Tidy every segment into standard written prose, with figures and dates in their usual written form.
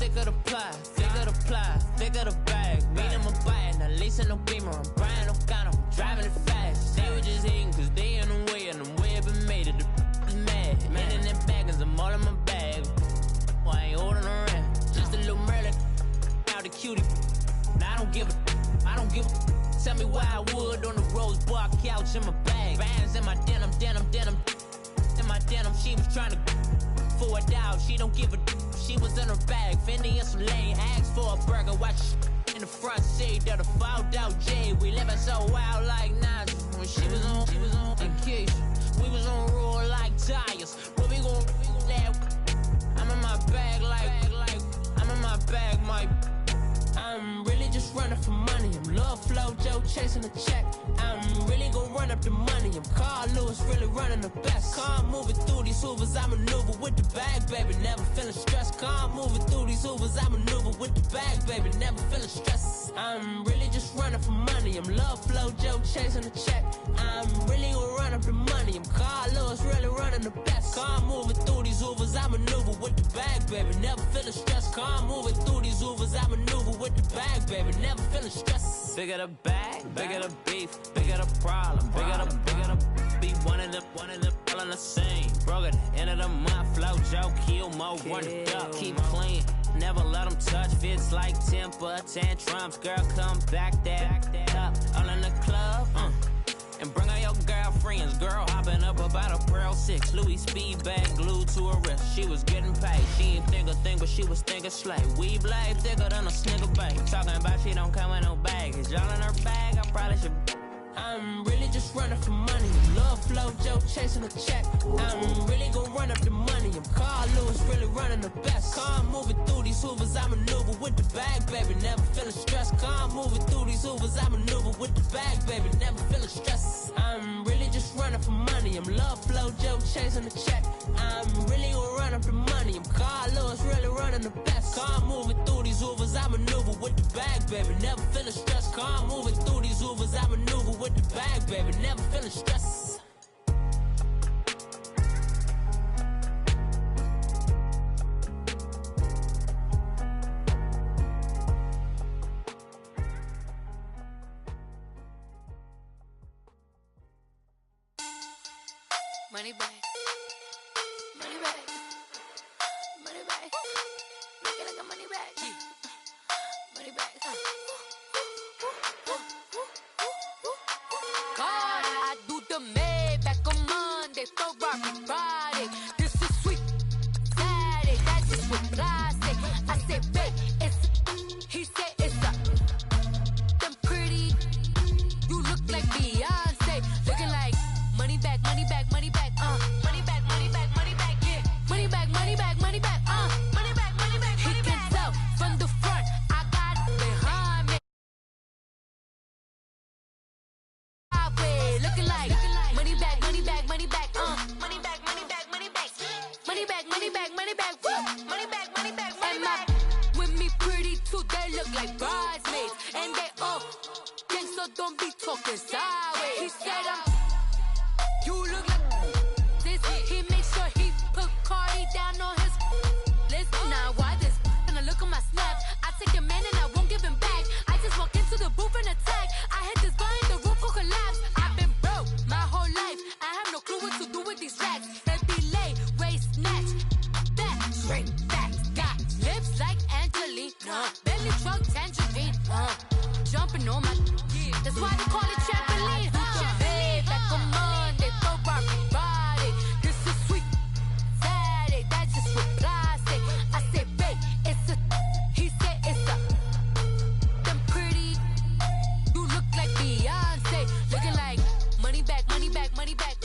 thick of the pie, thick of the ply, thick of the bag. Meet him a bite, now leasing no beamer. I'm Brian O'Connor, I'm driving it fast. They were just hating cause they in the way, and the way I've been made it. The is mad. Man in them baggins, I'm all in my bag. Well, I ain't holding around. Just a little Merlin, out the cutie. Now I don't give a. Tell me why I would on the rose bar couch in my bag. Bands in my denim. In my denim, she was trying to for a $1. She don't give a. She was in her bag. Fendi and some lane. Asked for a burger. Watch in the front seat of the fouled out J. We living so wild like Nas. When she was on vacation. We was on roll like tires. What we gon' laugh? I'm in my bag like I'm in my bag, Mike. I'm really just running for money. I'm Love Flow Joe chasing a check. I'm really gonna run up the money. I'm Carl Lewis, really running the best. Car moving through these Hoovers, I maneuver with the bag, baby. Never feeling stressed. Car moving through these Hoovers, I maneuver with the bag, baby. Never feeling stressed. I'm really just running for money. I'm Love Flow Joe chasing a check. I'm really gonna run up the money. I'm Carl Lewis, really running the best. Car moving through these Hoovers, I maneuver with the bag, baby. Never feeling stressed. Car moving through these Hoovers, I maneuver with the bag, baby. Never feeling stressed. Bigger the bag, bigger the beef, bigger the problem, bigger the beef. One of them all in the same. Broke at the end of the month, Flow Joe, kill mo, run it up, keep clean. Never let them touch, fits like temper tantrums. Girl, come back that up, all in the club, and bring all your girlfriends. Girl hopping up about a Pearl 6 Louis speed bag glued to her wrist. She was getting paid. She ain't think a thing, but she was thinking slay. We blade thicker than a snigger bag. Talking about she don't come with no baggage. Y'all in her bag, I probably should. I'm really just running for money. Love Flow Joe chasing a check. I'm really gonna run up the money. I'm Carl Lewis, really running the best. Car moving through these Hoovers, I maneuver with the bag, baby. Never feeling stressed. Car moving through these Hoovers, I maneuver with the bag, baby. Never feeling stressed. I'm really just running for money. I'm Love Flow Joe chasing the check. I'm really gonna run up the money. I'm Carl Lewis, really running the best. Car moving through these Hoovers, I maneuver with the bag, baby. Never feeling stressed. Car moving through these Hoovers, I maneuver with the bag, baby. Never feeling stressed. Money bag, money bag, money bag. Make it like a money bag, money bag. God, I do the Maybach on Monday, Ferrari Friday. This is sweet Saturday, that's just what I say. I say, babe, it's, he said it's a. Them pretty, you look like Beyonce, looking like money bag, money bag, money bag, money bag, money bag, money bag, yeah, money bag, money bag, money bag, money bag, money bag, money bag. He can tell from the front, I got it behind me. Looking like money bag, money bag, money bag, money bag, money bag, money bag, money bag, money bag, money bag, money bag, money bag, money bag. With me pretty too, they look like bridesmaids, and they all gang, so don't be talking sideways. He said you look like this. He makes sure he put Cardi down on his list. Now why this? Gonna look at my snap. I take your man and I won't give him back. I just walk into the booth and attack. I hit this bar and the roof will collapse. I've been broke my whole life. I have no clue what to do with these racks. Baby lay, waist snatch, that straight facts. Got lips like Angelina, belly truck tangerine, jumping on my. That's why they call it trampoline. Back on Monday, Ferrari Friday. This is sweet Saturday, that's just what I say. I say, babe, it's a. He said it's a. Them pretty, you look like Beyonce, looking like money bag, money bag, money bag,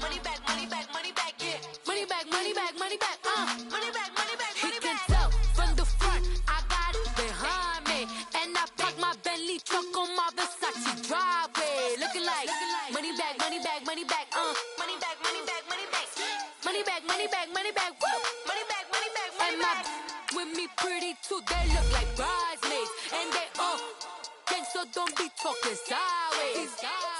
money bag, money bag, money bag, yeah, money bag, money bag, money bag, money bag, money bag. He can tell from the front, I got it behind me, and I park my Bentley truck on my Versace driveway, looking like money bag, money bag, money bag, money bag, money bag, money bag, money bag, money bag, money bag, money bag, money bag, money bag. With me pretty too, they look like bridesmaids, and they all gang, so don't be talking sideways.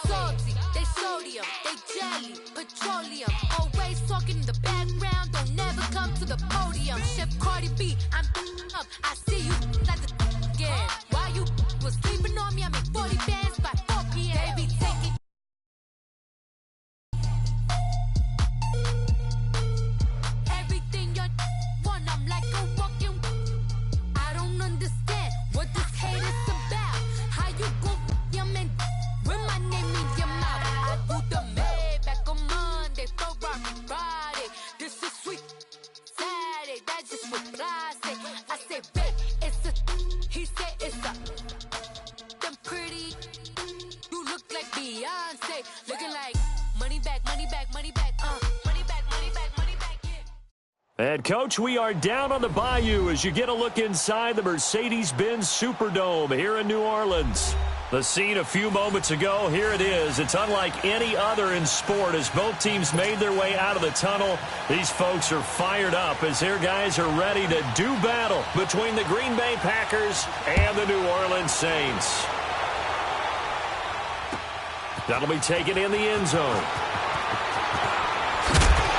Salty, they sodium, they jelly, petroleum. Always talking in the background, don't never come to the podium. Chef Cardi B, I'm up. I see you like the again. While you was sleeping on me, I make 40 bands by 4 p.m. Baby, take it. Everything you want, I'm like a walking. I don't understand what this hate is about. How you go your man with my name in your mouth? I do the May back on Monday, for Friday. This is sweet Saturday, that's just what I say. I say, babe, it's a. He said it's a. Them pretty. You look like Beyonce, looking like money back, money back, money back, money back, money back, money back, yeah. And, Coach, we are down on the Bayou as you get a look inside the Mercedes-Benz Superdome here in New Orleans. The scene a few moments ago, here it is. It's unlike any other in sport as both teams made their way out of the tunnel. These folks are fired up as their guys are ready to do battle between the Green Bay Packers and the New Orleans Saints. That'll be taken in the end zone.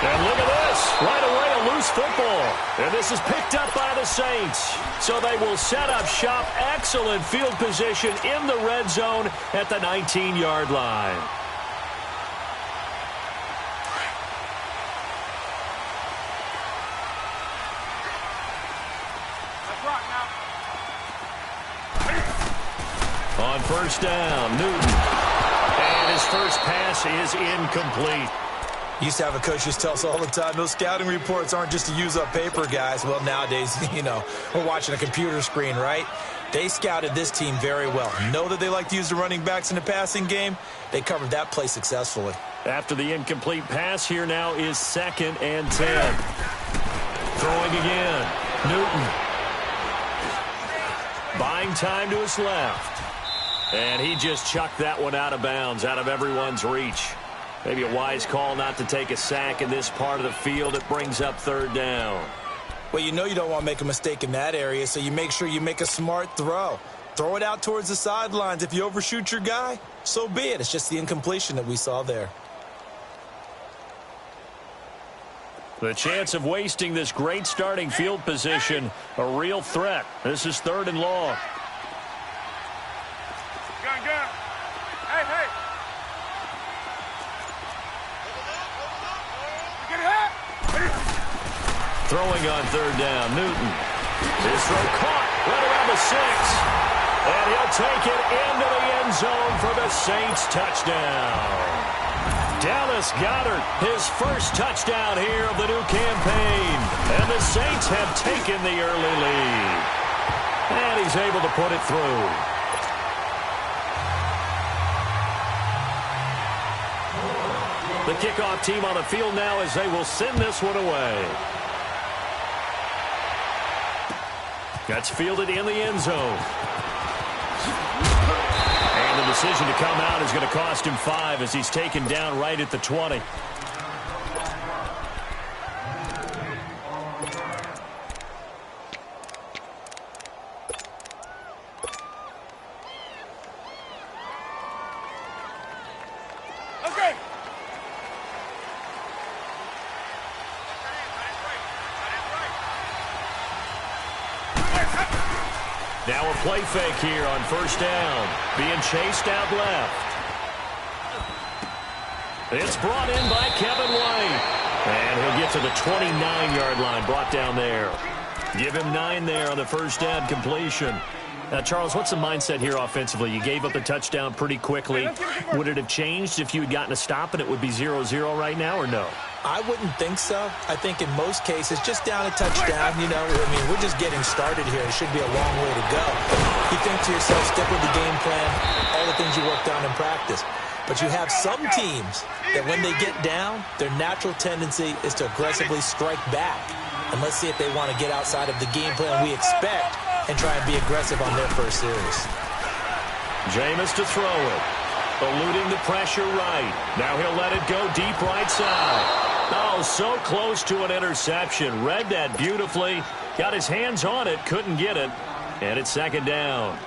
And look at this. Right away, a loose football. And this is picked up by the Saints. So they will set up shop. Excellent field position in the red zone at the 19-yard line. On first down, Newton. And his first pass is incomplete. Used to have a coach just tell us all the time, those scouting reports aren't just to use up paper, guys. Well, nowadays, we're watching a computer screen, right? They scouted this team very well. Know that they like to use the running backs in the passing game. They covered that play successfully. After the incomplete pass, here now is 2nd and 10. Throwing again. Newton. Buying time to his left. And he just chucked that one out of bounds, out of everyone's reach. Maybe a wise call not to take a sack in this part of the field. It brings up 3rd down. Well, you don't want to make a mistake in that area, so you make sure you make a smart throw. Throw it out towards the sidelines. If you overshoot your guy, so be it. It's just the incompletion that we saw there. The chance of wasting this great starting field position, a real threat. This is 3rd and long. Gun. Hey. Throwing on 3rd down, Newton. His throw caught right around the 6. And he'll take it into the end zone for the Saints touchdown. Dallas Goedert, his first touchdown here of the new campaign. And the Saints have taken the early lead. And he's able to put it through. The kickoff team on the field now as they will send this one away. That's fielded in the end zone. And the decision to come out is going to cost him 5 as he's taken down right at the 20. Okay. Now a play fake here on first down. Being chased out left. It's brought in by Kevin White. And he'll get to the 29-yard line, brought down there. Give him 9 there on the first down completion. Now, Charles, what's the mindset here offensively? You gave up the touchdown pretty quickly. Would it have changed if you had gotten a stop and it would be 0-0 right now, or no? I wouldn't think so. I think in most cases, just down a touchdown, we're just getting started here. It should be a long way to go. You think to yourself, stick with the game plan, all the things you worked on in practice. But you have some teams that when they get down, their natural tendency is to aggressively strike back. And let's see if they want to get outside of the game plan we expect and try and be aggressive on their first series. Jameis to throw it. Eluding the pressure right. Now he'll let it go deep right side. Oh, so close to an interception. Read that beautifully. Got his hands on it. Couldn't get it. And it's second down.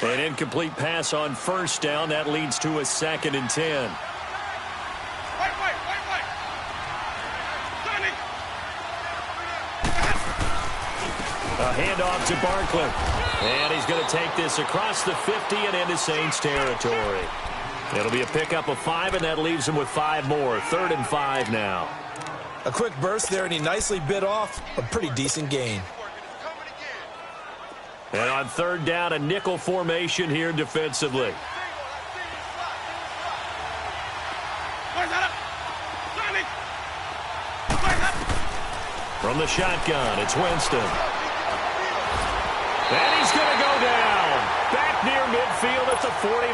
An incomplete pass on first down. That leads to a 2nd and 10. A handoff to Barkley. And he's going to take this across the 50 and into Saints territory. It'll be a pickup of 5, and that leaves him with 5 more. 3rd and 5 now. A quick burst there, and he nicely bit off a pretty decent gain. And on 3rd down, a nickel formation here defensively. From the shotgun, it's Winston. And he's going to go down. Back near midfield at the 49.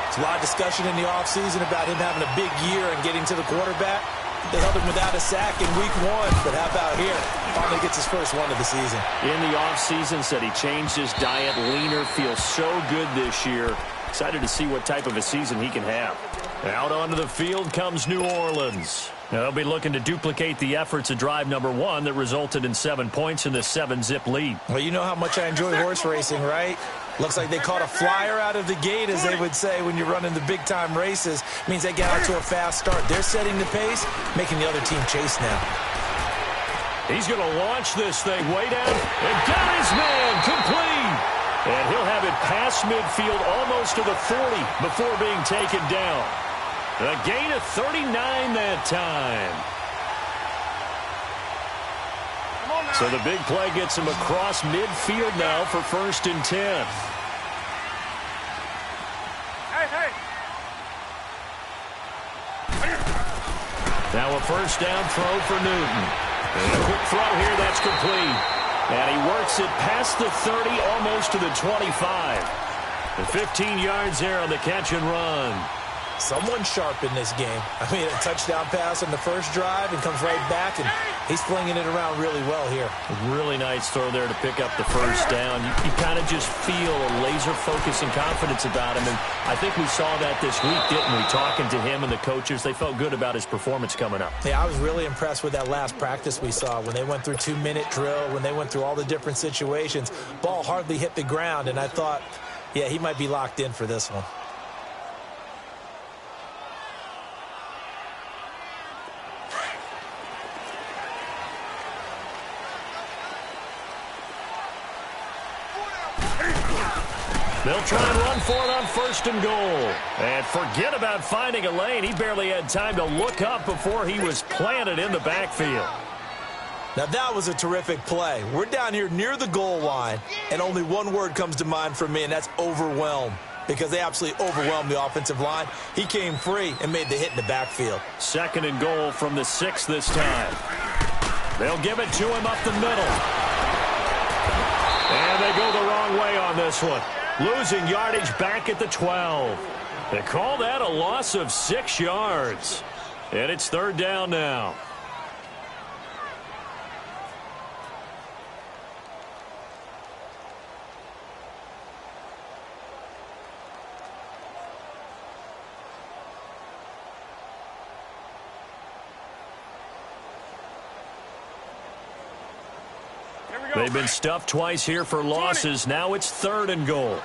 There's a lot of discussion in the offseason about him having a big year and getting to the quarterback. They held him without a sack in week 1, but how about here? Finally gets his first one of the season. In the offseason, said he changed his diet, leaner, feels so good this year. Excited to see what type of a season he can have. Out onto the field comes New Orleans. Now, they'll be looking to duplicate the efforts of drive number 1 that resulted in 7 points in the 7-zip lead. Well, you know how much I enjoy horse racing, right? Looks like they caught a flyer out of the gate, as they would say when you're running the big-time races. Means they get out to a fast start. They're setting the pace, making the other team chase now. He's going to launch this thing way down. And got his man complete. And he'll have it past midfield almost to the 40 before being taken down. A gain of 39 that time. So the big play gets him across midfield now for 1st and 10. Hey. Now a 1st down throw for Newton. And a quick throw here, that's complete. And he works it past the 30, almost to the 25. The 15 yards there on the catch and run. Someone sharp in this game. I mean, a touchdown pass on the first drive and comes right back, and he's flinging it around really well here. Really nice throw there to pick up the 1st down. You kind of just feel a laser focus and confidence about him, and I think we saw that this week, didn't we? Talking to him and the coaches, they felt good about his performance coming up. Yeah, I was really impressed with that last practice we saw when they went through 2-minute drill, when they went through all the different situations. Ball hardly hit the ground, and I thought, yeah, he might be locked in for this one. They'll try and run for it on 1st and goal. And forget about finding a lane. He barely had time to look up before he was planted in the backfield. Now, that was a terrific play. We're down here near the goal line, and only one word comes to mind for me, and that's overwhelmed, because they absolutely overwhelmed the offensive line. He came free and made the hit in the backfield. 2nd and goal from the 6 this time. They'll give it to him up the middle. And they go the wrong way on this one. Losing yardage back at the 12. They call that a loss of 6 yards. And it's 3rd down now. They've been stuffed twice here for losses. Now it's 3rd and goal.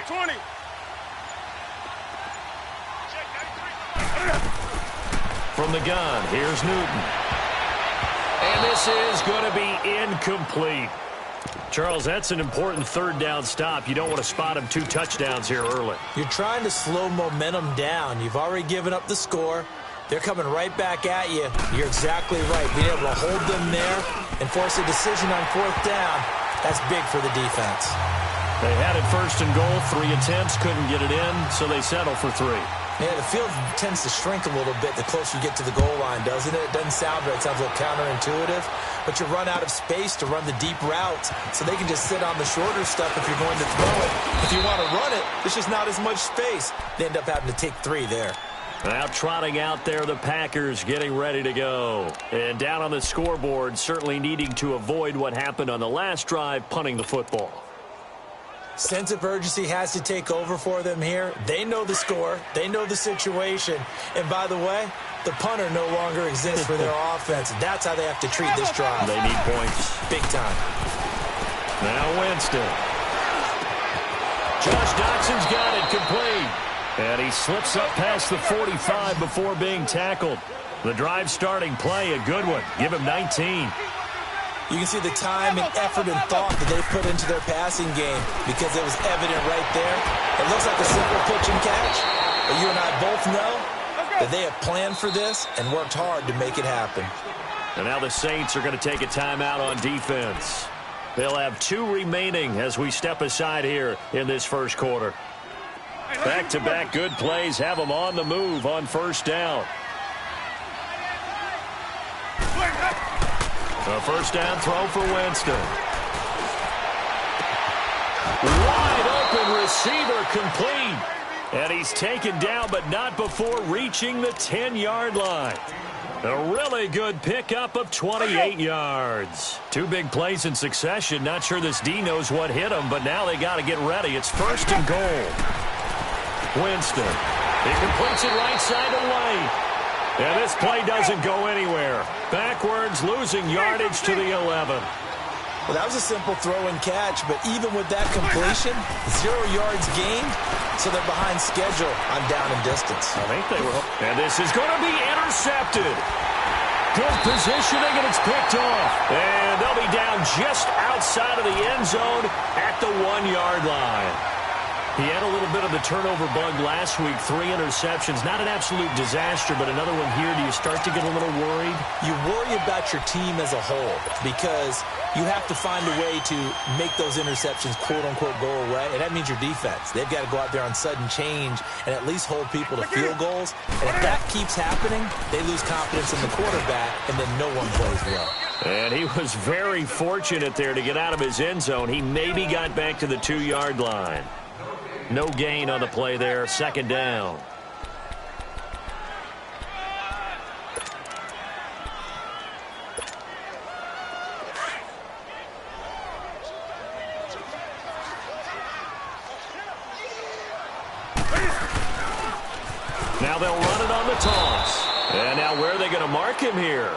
20. From the gun, here's Newton. And this is going to be incomplete. Charles, that's an important 3rd down stop. You don't want to spot him 2 touchdowns here early. You're trying to slow momentum down. You've already given up the score. They're coming right back at you. You're exactly right. Being able to hold them there and force a decision on 4th down, that's big for the defense. They had it 1st and goal, 3 attempts, couldn't get it in, so they settle for 3. Yeah, the field tends to shrink a little bit the closer you get to the goal line, doesn't it? It doesn't sound right. It sounds a little counterintuitive. But you run out of space to run the deep routes, so they can just sit on the shorter stuff if you're going to throw it. If you want to run it, there's just not as much space. They end up having to take 3 there. Now trotting out there, the Packers getting ready to go. And down on the scoreboard, certainly needing to avoid what happened on the last drive, punting the football. Sense of urgency has to take over for them here. They know the score. They know the situation. And by the way, the punter no longer exists for their offense. That's how they have to treat this drive. They need points. Big time. Now Winston. Josh Doxson's got it complete. And he slips up past the 45 before being tackled. The drive starting play, a good one. Give him 19. You can see the time and effort and thought that they put into their passing game because it was evident right there. It looks like a simple pitch and catch, but you and I both know that they have planned for this and worked hard to make it happen. And now the Saints are going to take a timeout on defense. They'll have 2 remaining as we step aside here in this first quarter. Back-to-back good plays have them on the move on first down. A first down throw for Winston. Wide open receiver complete. And he's taken down, but not before reaching the 10-yard line. A really good pickup of 28 yards. 2 big plays in succession. Not sure this D knows what hit him, but now they got to get ready. It's first and goal. Winston. He completes it right side away. And this play doesn't go anywhere. Backwards, losing yardage to the 11. Well, that was a simple throw and catch, but even with that completion, 0 yards gained, so they're behind schedule on down and distance. I think they were. And this is going to be intercepted. Good positioning, and it's picked off. And they'll be down just outside of the end zone at the 1-yard line. He had a little bit of the turnover bug last week, 3 interceptions. Not an absolute disaster, but another one here. Do you start to get a little worried? You worry about your team as a whole because you have to find a way to make those interceptions, quote-unquote, go away, and that means your defense. They've got to go out there on sudden change and at least hold people to field goals. And if that keeps happening, they lose confidence in the quarterback, and then no one plays well. And he was very fortunate there to get out of his end zone. He maybe got back to the 2-yard line. No gain on the play there. Second down. Now they'll run it on the toss. And now where are they going to mark him here?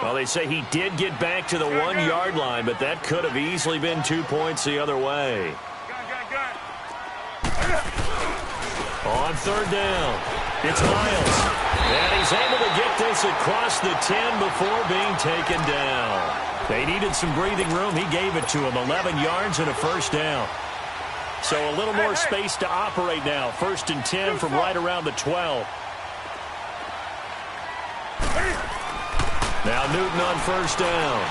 Well, they say he did get back to the 1-yard line, but that could have easily been 2 points the other way. On third down, it's Miles. And he's able to get this across the 10 before being taken down. They needed some breathing room. He gave it to him. 11 yards and a first down. So a little more space to operate now. First and 10 from right around the 12. Now Newton on first down.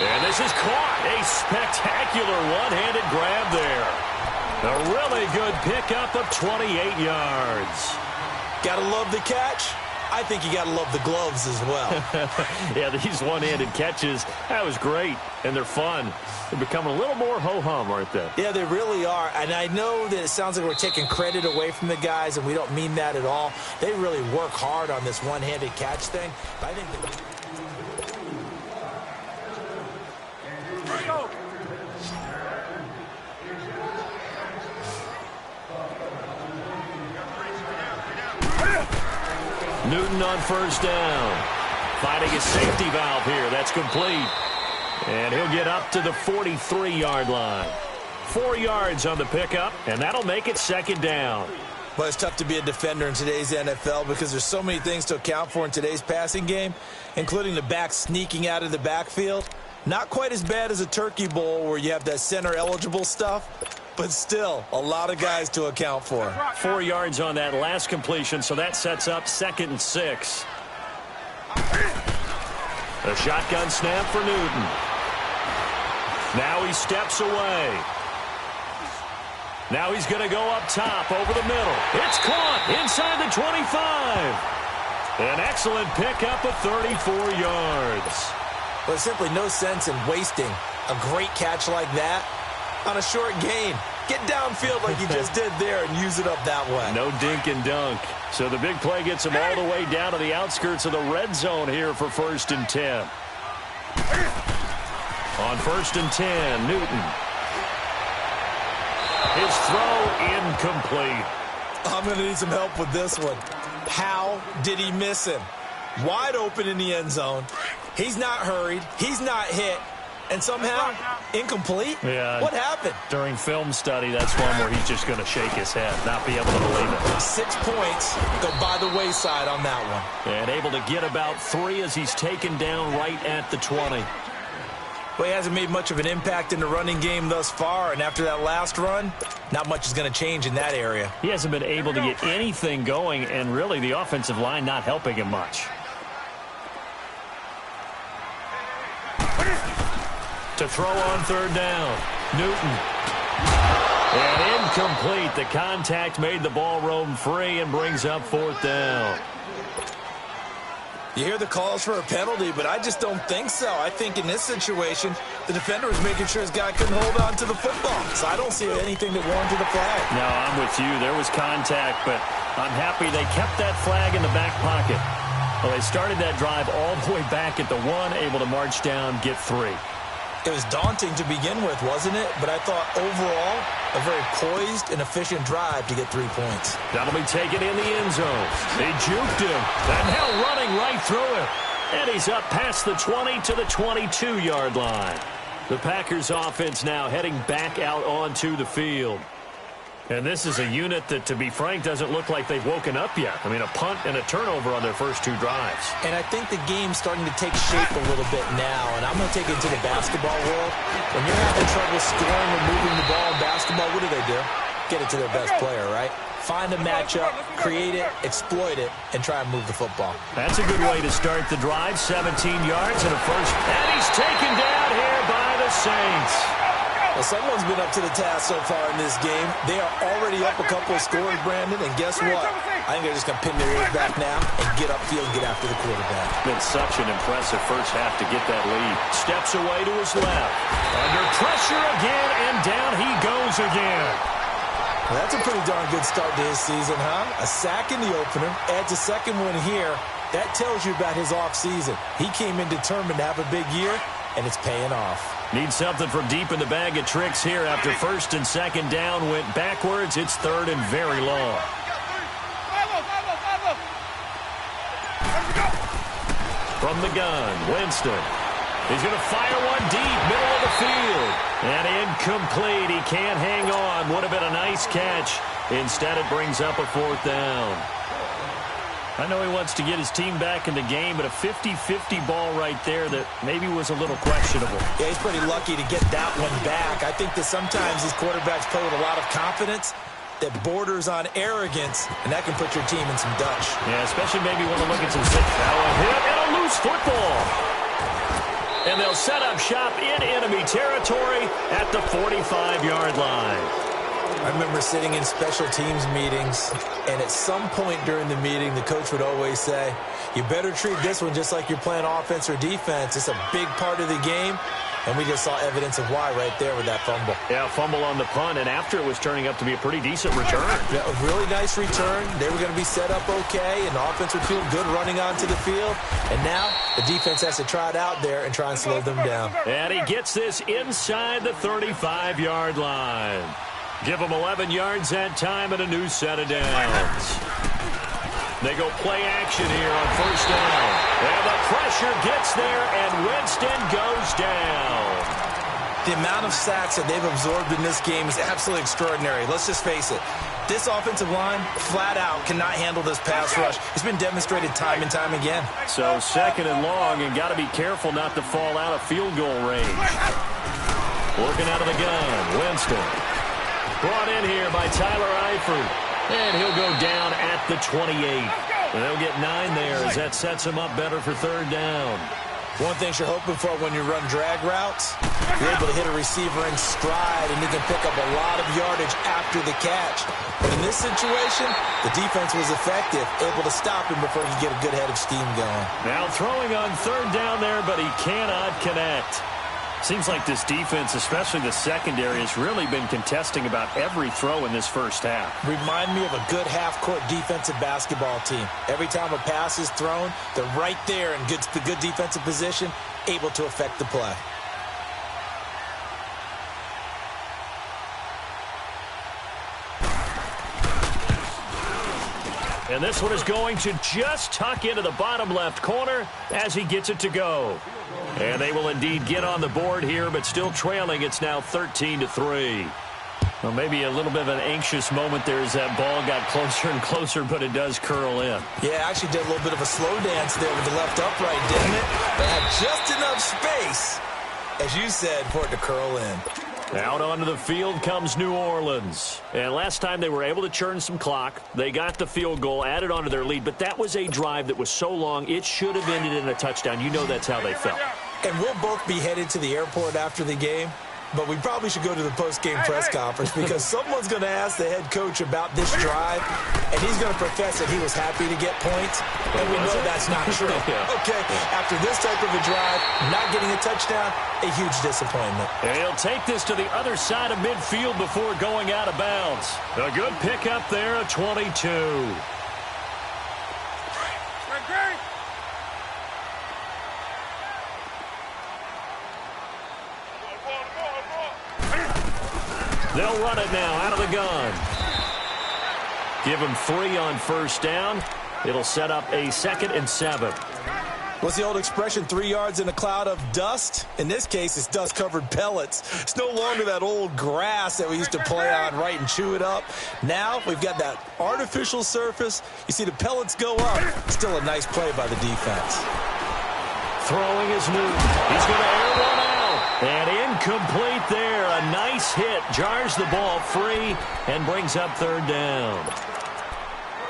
And this is caught. A spectacular one-handed grab there. A really good pickup of 28 yards. Gotta love the catch. I think you gotta love the gloves as well. Yeah, these one-handed catches, that was great. And they're fun. They're becoming a little more ho-hum, aren't they? Yeah, they really are. And I know that it sounds like we're taking credit away from the guys, and we don't mean that at all. They really work hard on this one-handed catch thing. But I think that... Newton on first down. Finding a safety valve here. That's complete. And he'll get up to the 43-yard line. 4 yards on the pickup, and that'll make it second down. Well, it's tough to be a defender in today's NFL because there's so many things to account for in today's passing game, including the back sneaking out of the backfield. Not quite as bad as a turkey bowl where you have that center-eligible stuff, but still a lot of guys to account for. 4 yards on that last completion, so that sets up 2nd and 6. A shotgun snap for Newton. Now he steps away. Now he's going to go up top over the middle. It's caught inside the 25. An excellent pickup of 34 yards. There's simply no sense in wasting a great catch like that on a short gain. Get downfield like you just did there and use it up that way. No dink and dunk. So the big play gets him all the way down to the outskirts of the red zone here for 1st and 10. On 1st and 10, Newton. His throw incomplete. I'm going to need some help with this one. How did he miss him? Wide open in the end zone. He's not hurried. He's not hit. And somehow, incomplete? Yeah. What happened? During film study, that's one where he's just going to shake his head, not be able to believe it. 6 points go by the wayside on that one. And able to get about 3 as he's taken down right at the 20. Well, he hasn't made much of an impact in the running game thus far, and after that last run, not much is going to change in that area. He hasn't been able to get anything going, and really the offensive line not helping him much. To throw on third down, Newton. And incomplete. The contact made the ball roam free and brings up fourth down. You hear the calls for a penalty, but I just don't think so. I think in this situation, the defender was making sure his guy couldn't hold on to the football. So I don't see anything that warranted the flag. No, I'm with you. There was contact, but I'm happy they kept that flag in the back pocket. Well, they started that drive all the way back at the 1, able to march down, get 3. It was daunting to begin with, wasn't it? But I thought overall, a very poised and efficient drive to get 3 points. That'll be taken in the end zone. They juked him. And now running right through him. And he's up past the 20 to the 22-yard line. The Packers offense now heading back out onto the field. And this is a unit that, to be frank, doesn't look like they've woken up yet. I mean, a punt and a turnover on their first 2 drives. And I think the game's starting to take shape a little bit now. And I'm going to take it to the basketball world. When you're having trouble scoring or moving the ball in basketball, what do? Get it to their best player, right? Find a matchup, create it, exploit it, and try and move the football. That's a good way to start the drive. 17 yards and a first. And he's taken down here by the Saints. Well, someone's been up to the task so far in this game. They are already up a couple of scores, Brandon, and guess what? I think they're just going to pin their ears back now and get upfield and get after the quarterback. Been such an impressive first half to get that lead. Steps away to his left. Under pressure again, and down he goes again. Well, that's a pretty darn good start to his season, huh? A sack in the opener, adds a second one here. That tells you about his offseason. He came in determined to have a big year, and it's paying off. Needs something from deep in the bag of tricks here after first and second down went backwards. It's third and very long. From the gun, Winston. He's going to fire one deep, middle of the field. And incomplete. He can't hang on. Would have been a nice catch. Instead, it brings up a fourth down. I know he wants to get his team back in the game, but a 50-50 ball right there that maybe was a little questionable. Yeah, he's pretty lucky to get that one back. I think that sometimes these quarterbacks play with a lot of confidence that borders on arrogance, and that can put your team in some Dutch. Yeah, especially maybe when they're looking at some sick foul hit and a loose football. And they'll set up shop in enemy territory at the 45-yard line. I remember sitting in special teams meetings, and at some point during the meeting, the coach would always say, you better treat this one just like you're playing offense or defense. It's a big part of the game, and we just saw evidence of why right there with that fumble. Yeah, fumble on the punt, and after it was turning up to be a pretty decent return. Yeah, a really nice return. They were going to be set up okay, and the offense would feel good running onto the field. And now the defense has to try it out there and try and slow them down. And he gets this inside the 35-yard line. Give them 11 yards that time and a new set of downs. They go play action here on first down. And the pressure gets there, and Winston goes down. The amount of sacks that they've absorbed in this game is absolutely extraordinary. Let's just face it. This offensive line, flat out, cannot handle this pass rush. It's been demonstrated time and time again. So second and long, and got to be careful not to fall out of field goal range. Working out of the gun, Winston. Brought in here by Tyler Eifert. And he'll go down at the 28. And they'll get 9 there as that sets him up better for third down. One thing you're hoping for when you run drag routes, you're able to hit a receiver in stride, and you can pick up a lot of yardage after the catch. But in this situation, the defense was effective, able to stop him before he could get a good head of steam going. Now throwing on third down there, but he cannot connect. Seems like this defense, especially the secondary, has really been contesting about every throw in this first half. Remind me of a good half-court defensive basketball team. Every time a pass is thrown, they're right there in the good defensive position, able to affect the play. And this one is going to just tuck into the bottom left corner as he gets it to go. And they will indeed get on the board here, but still trailing. It's now 13-3. Well, maybe a little bit of an anxious moment there as that ball got closer and closer, but it does curl in. Yeah, actually did a little bit of a slow dance there with the left upright, didn't it? But had just enough space, as you said, for it to curl in. Out onto the field comes New Orleans. And last time they were able to churn some clock. They got the field goal, added onto their lead. But that was a drive that was so long, it should have ended in a touchdown. You know that's how they felt. And we'll both be headed to the airport after the game. But we probably should go to the post-game press conference because someone's going to ask the head coach about this drive, and he's going to profess that he was happy to get points, and we know that's not true. Okay, after this type of a drive, not getting a touchdown, a huge disappointment. And he'll take this to the other side of midfield before going out of bounds. A good pickup there at 22. They'll run it now out of the gun. Give him 3 on first down. It'll set up a 2nd and 7. What's the old expression, 3 yards in a cloud of dust? In this case, it's dust-covered pellets. It's no longer that old grass that we used to play on, right, and chew it up. Now we've got that artificial surface. You see the pellets go up. Still a nice play by the defense. Throwing is Newton. He's going to air one out. And incomplete there. A nice hit. Jars the ball free and brings up 3rd down.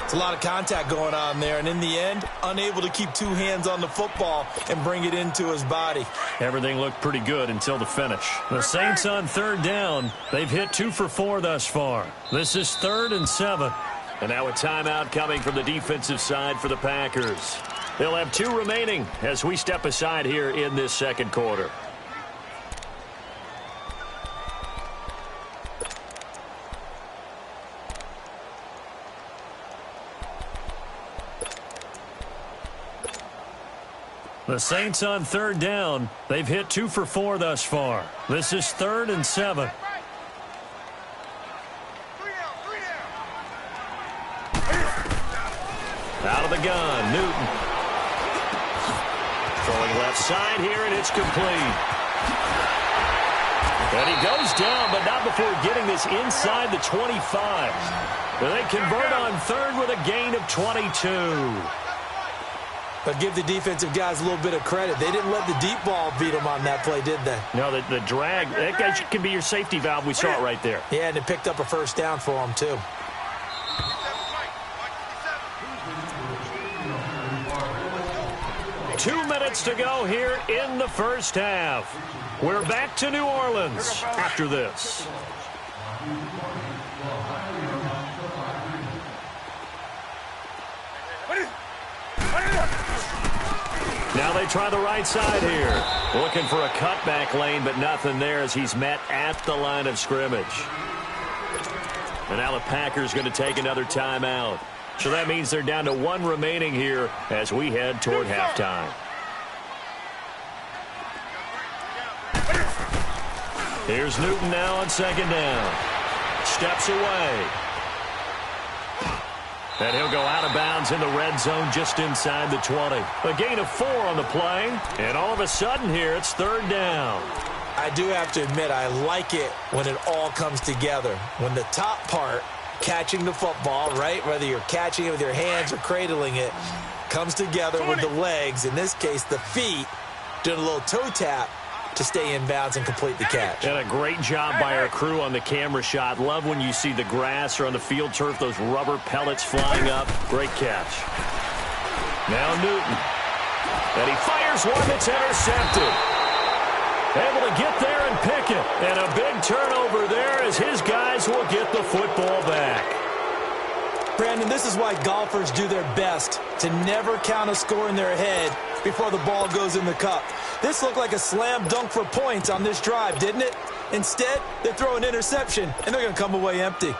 It's a lot of contact going on there, and in the end, unable to keep 2 hands on the football and bring it into his body. Everything looked pretty good until the finish. The Saints on 3rd down. They've hit 2 for 4 thus far. This is 3rd and 7. And now a timeout coming from the defensive side for the Packers. They'll have 2 remaining as we step aside here in this 2nd quarter. The Saints on 3rd down. They've hit 2 for 4 thus far. This is 3rd and 7. Out of the gun, Newton. Throwing left side here, and it's complete. And he goes down, but not before getting this inside the 25. And they convert on 3rd with a gain of 22. But give the defensive guys a little bit of credit. They didn't let the deep ball beat them on that play, did they? No, the drag, that guy can be your safety valve. We saw it right there. Yeah, and it picked up a 1st down for them, too. Two minutes to go here in the 1st half. We're back to New Orleans after this. Now they try the right side here. Looking for a cutback lane, but nothing there as he's met at the line of scrimmage. And now the Packers going to take another timeout. So that means they're down to 1 remaining here as we head toward halftime. Here's Newton now on 2nd down. Steps away. And he'll go out of bounds in the red zone just inside the 20. A gain of 4 on the play. And all of a sudden here, it's 3rd down. I do have to admit, I like it when it all comes together. When the top part, catching the football, right, whether you're catching it with your hands or cradling it, comes together with the legs, in this case the feet, doing a little toe tap to stay in bounds and complete the catch. And a great job by our crew on the camera shot. Love when you see the grass or on the field turf, those rubber pellets flying up. Great catch. Now Newton. And he fires one that's intercepted. Able to get there and pick it. And a big turnover there as his guys will get the football back. Brandon, this is why golfers do their best to never count a score in their head before the ball goes in the cup. This looked like a slam dunk for points on this drive, didn't it? Instead, they throw an interception, and they're going to come away empty.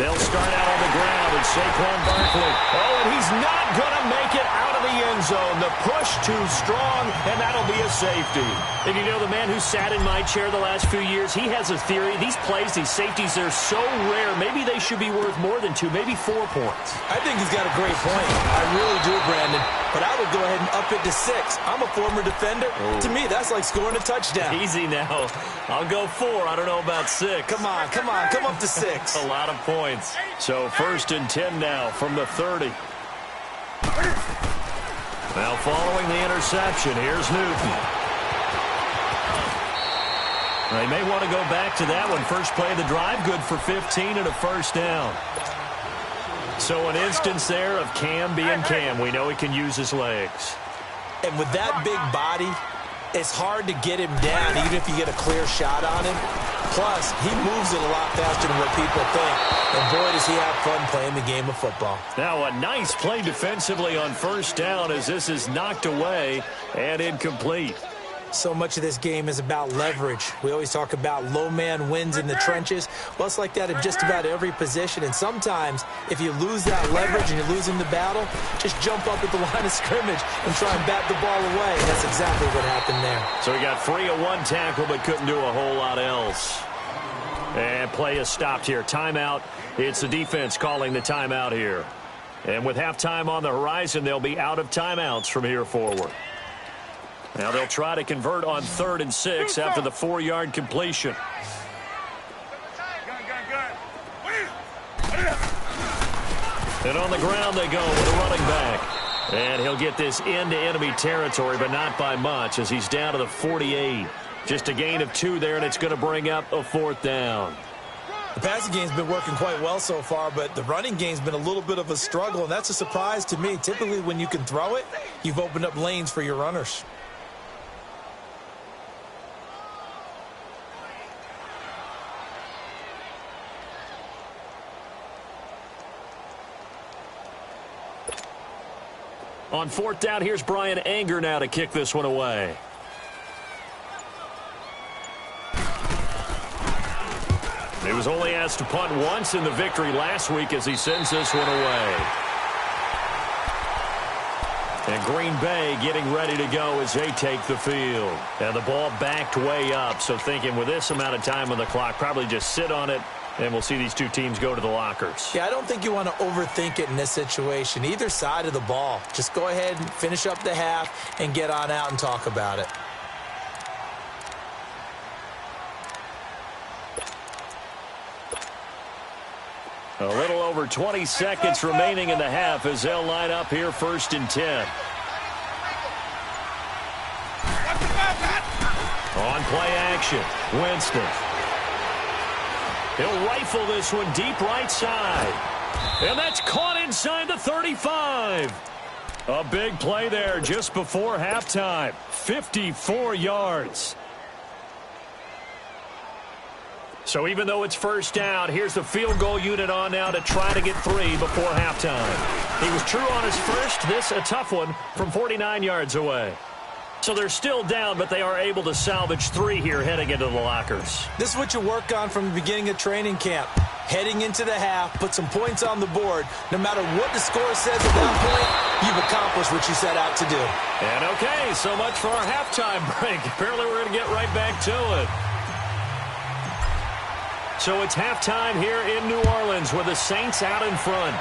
They'll start out on the ground, and Saquon Barkley. Oh, and he's not going to make it out of the the end zone. The push too strong, and that'll be a safety. And you know, the man who sat in my chair the last few years, he has a theory. These plays, these safeties, they're so rare. Maybe they should be worth more than 2, maybe 4 points. I think he's got a great point. I really do, Brandon. But I would go ahead and up it to 6. I'm a former defender. To me, that's like scoring a touchdown. Easy now. I'll go 4. I don't know about 6. Come on. Come up to 6. A lot of points. So 1st and 10 now from the 30. Now following the interception, here's Newton. They may want to go back to that one. First play of the drive, good for 15 and a first down. So an instance there of Cam being Cam. We know he can use his legs. And with that big body, it's hard to get him down even if you get a clear shot on him. Plus, he moves it a lot faster than what people think. And boy, does he have fun playing the game of football. Now a nice play defensively on first down as this is knocked away and incomplete. So much of this game is about leverage. We always talk about low man wins in the trenches. Well, it's like that in just about every position. And sometimes, if you lose that leverage and you're losing the battle, just jump up at the line of scrimmage and try and bat the ball away. And that's exactly what happened there. So he got free of one tackle but couldn't do a whole lot else. And play is stopped here. Timeout. It's the defense calling the timeout here. And with halftime on the horizon, they'll be out of timeouts from here forward. Now they'll try to convert on 3rd and 6 after the 4-yard completion. And on the ground they go with a running back. And he'll get this into enemy territory, but not by much as he's down to the 48. Just a gain of 2 there, and it's going to bring up a 4th down. The passing game's been working quite well so far, but the running game's been a little bit of a struggle, and that's a surprise to me. Typically, when you can throw it, you've opened up lanes for your runners. On 4th down, here's Brian Anger now to kick this one away. He was only asked to punt once in the victory last week as he sends this one away. And Green Bay getting ready to go as they take the field. And the ball backed way up, so thinking with this amount of time on the clock, probably just sit on it, and we'll see these two teams go to the lockers. Yeah, I don't think you want to overthink it in this situation. Either side of the ball. Just go ahead and finish up the half and get on out and talk about it. A little over 20 seconds remaining in the half as they'll line up here 1st and 10. On play action, Winston. He'll rifle this one deep right side. And that's caught inside the 35. A big play there just before halftime. 54 yards. So even though it's first down, here's the field goal unit on now to try to get 3 before halftime. He was true on his first. This a tough one from 49 yards away. So they're still down, but they are able to salvage 3 here heading into the lockers. This is what you work on from the beginning of training camp. Heading into the half, put some points on the board. No matter what the score says at that point, you've accomplished what you set out to do. And okay, so much for our halftime break. Apparently we're going to get right back to it. So it's halftime here in New Orleans with the Saints out in front.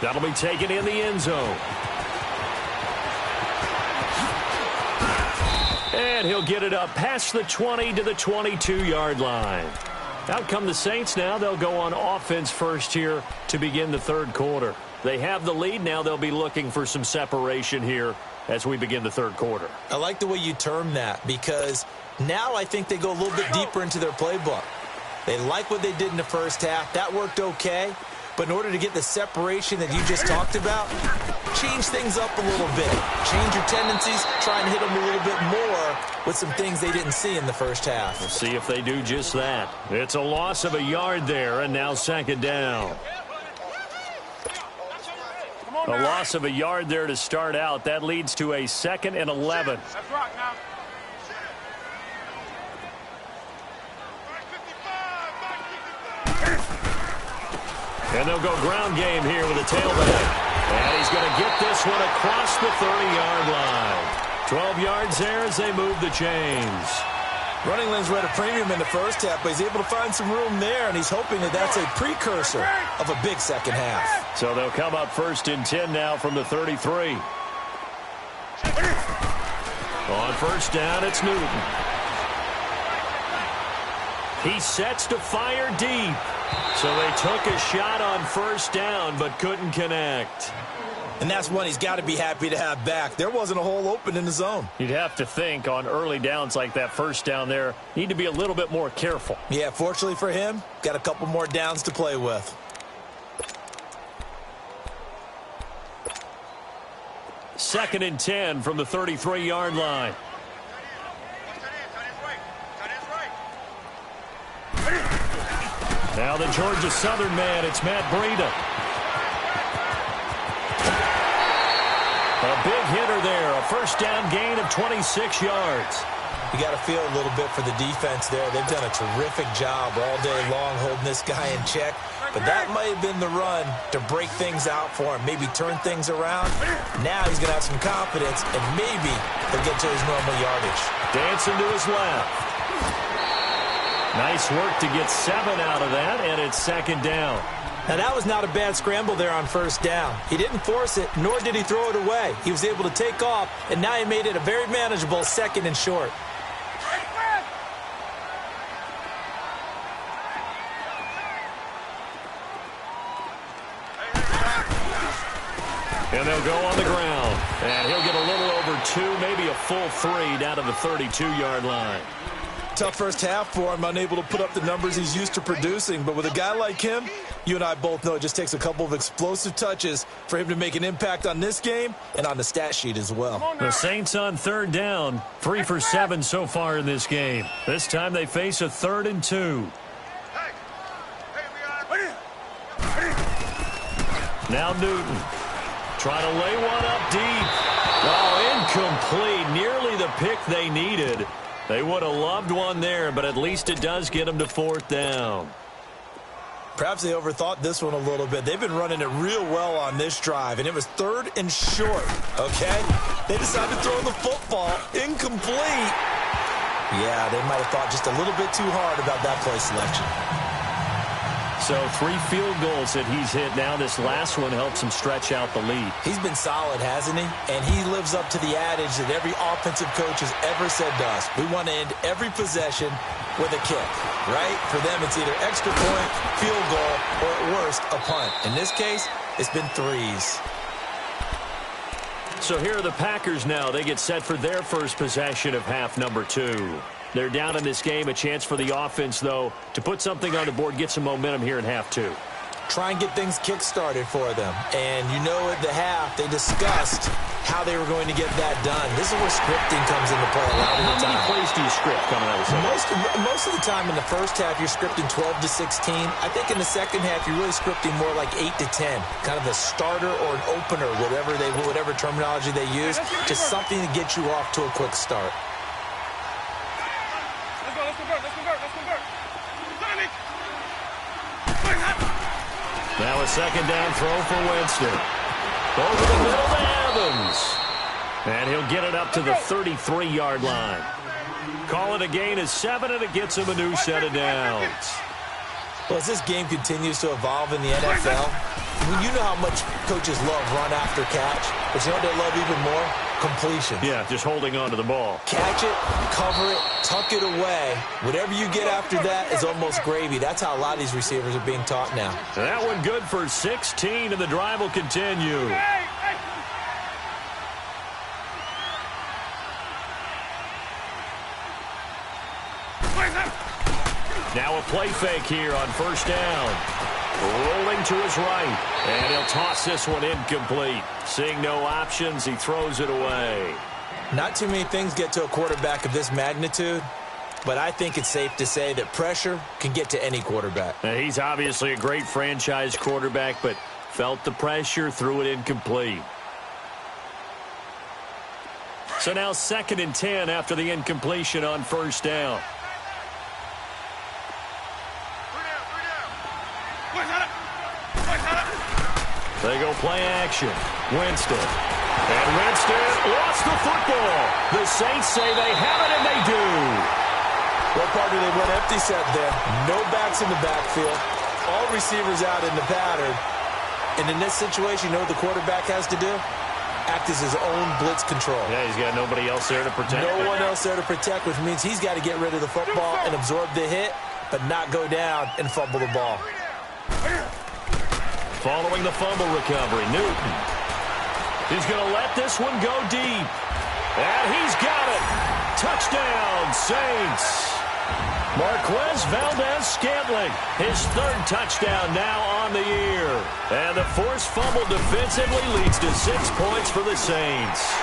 That'll be taken in the end zone. And he'll get it up past the 20 to the 22-yard line. Out come the Saints now. They'll go on offense first here to begin the 3rd quarter. They have the lead. Now they'll be looking for some separation here as we begin the 3rd quarter. I like the way you term that because now I think they go a little bit deeper into their playbook. They like what they did in the first half. That worked okay. But in order to get the separation that you just talked about, change things up a little bit. Change your tendencies. Try and hit them a little bit more with some things they didn't see in the first half. We'll see if they do just that. It's a loss of a yard there, and now 2nd down. A loss of a yard there to start out. That leads to a 2nd and 11. Let's rock now. And they'll go ground game here with a tailback. And he's going to get this one across the 30-yard line. 12 yards there as they move the chains. Running lanes were at a premium in the first half, but he's able to find some room there, and he's hoping that that's a precursor of a big second half. So they'll come up 1st and 10 now from the 33. On 1st down, it's Newton. He sets to fire deep. So they took a shot on 1st down, but couldn't connect. And that's one he's got to be happy to have back. There wasn't a hole open in the zone. You'd have to think on early downs like that 1st down there, need to be a little bit more careful. Yeah, fortunately for him, got a couple more downs to play with. Second and 10 from the 33-yard line. Now the Georgia Southern man, it's Matt Breida. A big hitter there, a 1st down gain of 26 yards. You got to feel a little bit for the defense there. They've done a terrific job all day long holding this guy in check. But that might have been the run to break things out for him, maybe turn things around. Now he's going to have some confidence, and maybe he'll get to his normal yardage. Dancing to his left. Nice work to get 7 out of that, and it's 2nd down. Now, that was not a bad scramble there on 1st down. He didn't force it, nor did he throw it away. He was able to take off, and now he made it a very manageable 2nd and short. And they'll go on the ground. And he'll get a little over 2, maybe a full 3 down to the 32-yard line. Tough first half for him, unable to put up the numbers he's used to producing. But with a guy like him, you and I both know it just takes a couple of explosive touches for him to make an impact on this game and on the stat sheet as well. The Saints on 3rd down, 3 for 7 so far in this game. This time they face a 3rd and 2. Now Newton. Trying to lay one up deep. Oh, incomplete. Nearly the pick they needed. They would have loved one there, but at least it does get them to 4th down. Perhaps they overthought this one a little bit. They've been running it real well on this drive, and it was 3rd and short, okay? They decided to throw the football. Incomplete. Yeah, they might have thought just a little bit too hard about that play selection. So 3 field goals that he's hit now. This last one helps him stretch out the lead. He's been solid, hasn't he? And he lives up to the adage that every offensive coach has ever said to us. We want to end every possession with a kick, right? For them, it's either extra point, field goal, or at worst, a punt. In this case, it's been 3s. So here are the Packers now. They get set for their first possession of half number 2. They're down in this game. A chance for the offense, though, to put something on the board, get some momentum here in half 2. Try and get things kick-started for them. And you know at the half, they discussed how they were going to get that done. This is where scripting comes into play a lot of the time. How many plays do you script coming out of the Most of the time in the first half, you're scripting 12 to 16. I think in the second half, you're really scripting more like 8 to 10. Kind of a starter or an opener, whatever terminology they use. Just something to get you off to a quick start. Now a 2nd down throw for Winston. Over the middle to Evans. And he'll get it up to the 33-yard line. Call it a gain of 7, and it gets him a new set of downs. Well, as this game continues to evolve in the NFL, you know how much coaches love run after catch, but you know what they love even more? Completion. Yeah, just holding on to the ball. Catch it, cover it, tuck it away. Whatever you get after that is almost gravy. That's how a lot of these receivers are being taught now. So that one good for 16, and the drive will continue. Now a play fake here on 1st down. Rolling to his right, and he'll toss this one incomplete. Seeing no options, he throws it away. Not too many things get to a quarterback of this magnitude, but I think it's safe to say that pressure can get to any quarterback. Now, he's obviously a great franchise quarterback, but felt the pressure, threw it incomplete. So now 2nd and 10 after the incompletion on 1st down. They go play action. Winston. And Winston lost the football. The Saints say they have it, and they do. What part do they went empty set there? No backs in the backfield. All receivers out in the pattern. And in this situation, you know what the quarterback has to do? Act as his own blitz control. Yeah, he's got nobody else there to protect. No one else there to protect, which means he's got to get rid of the football and absorb the hit, but not go down and fumble the ball. Following the fumble recovery, Newton. He's going to let this one go deep. And he's got it. Touchdown, Saints. Marquez Valdez-Scantling, his third touchdown now on the year. And the forced fumble defensively leads to 6 points for the Saints.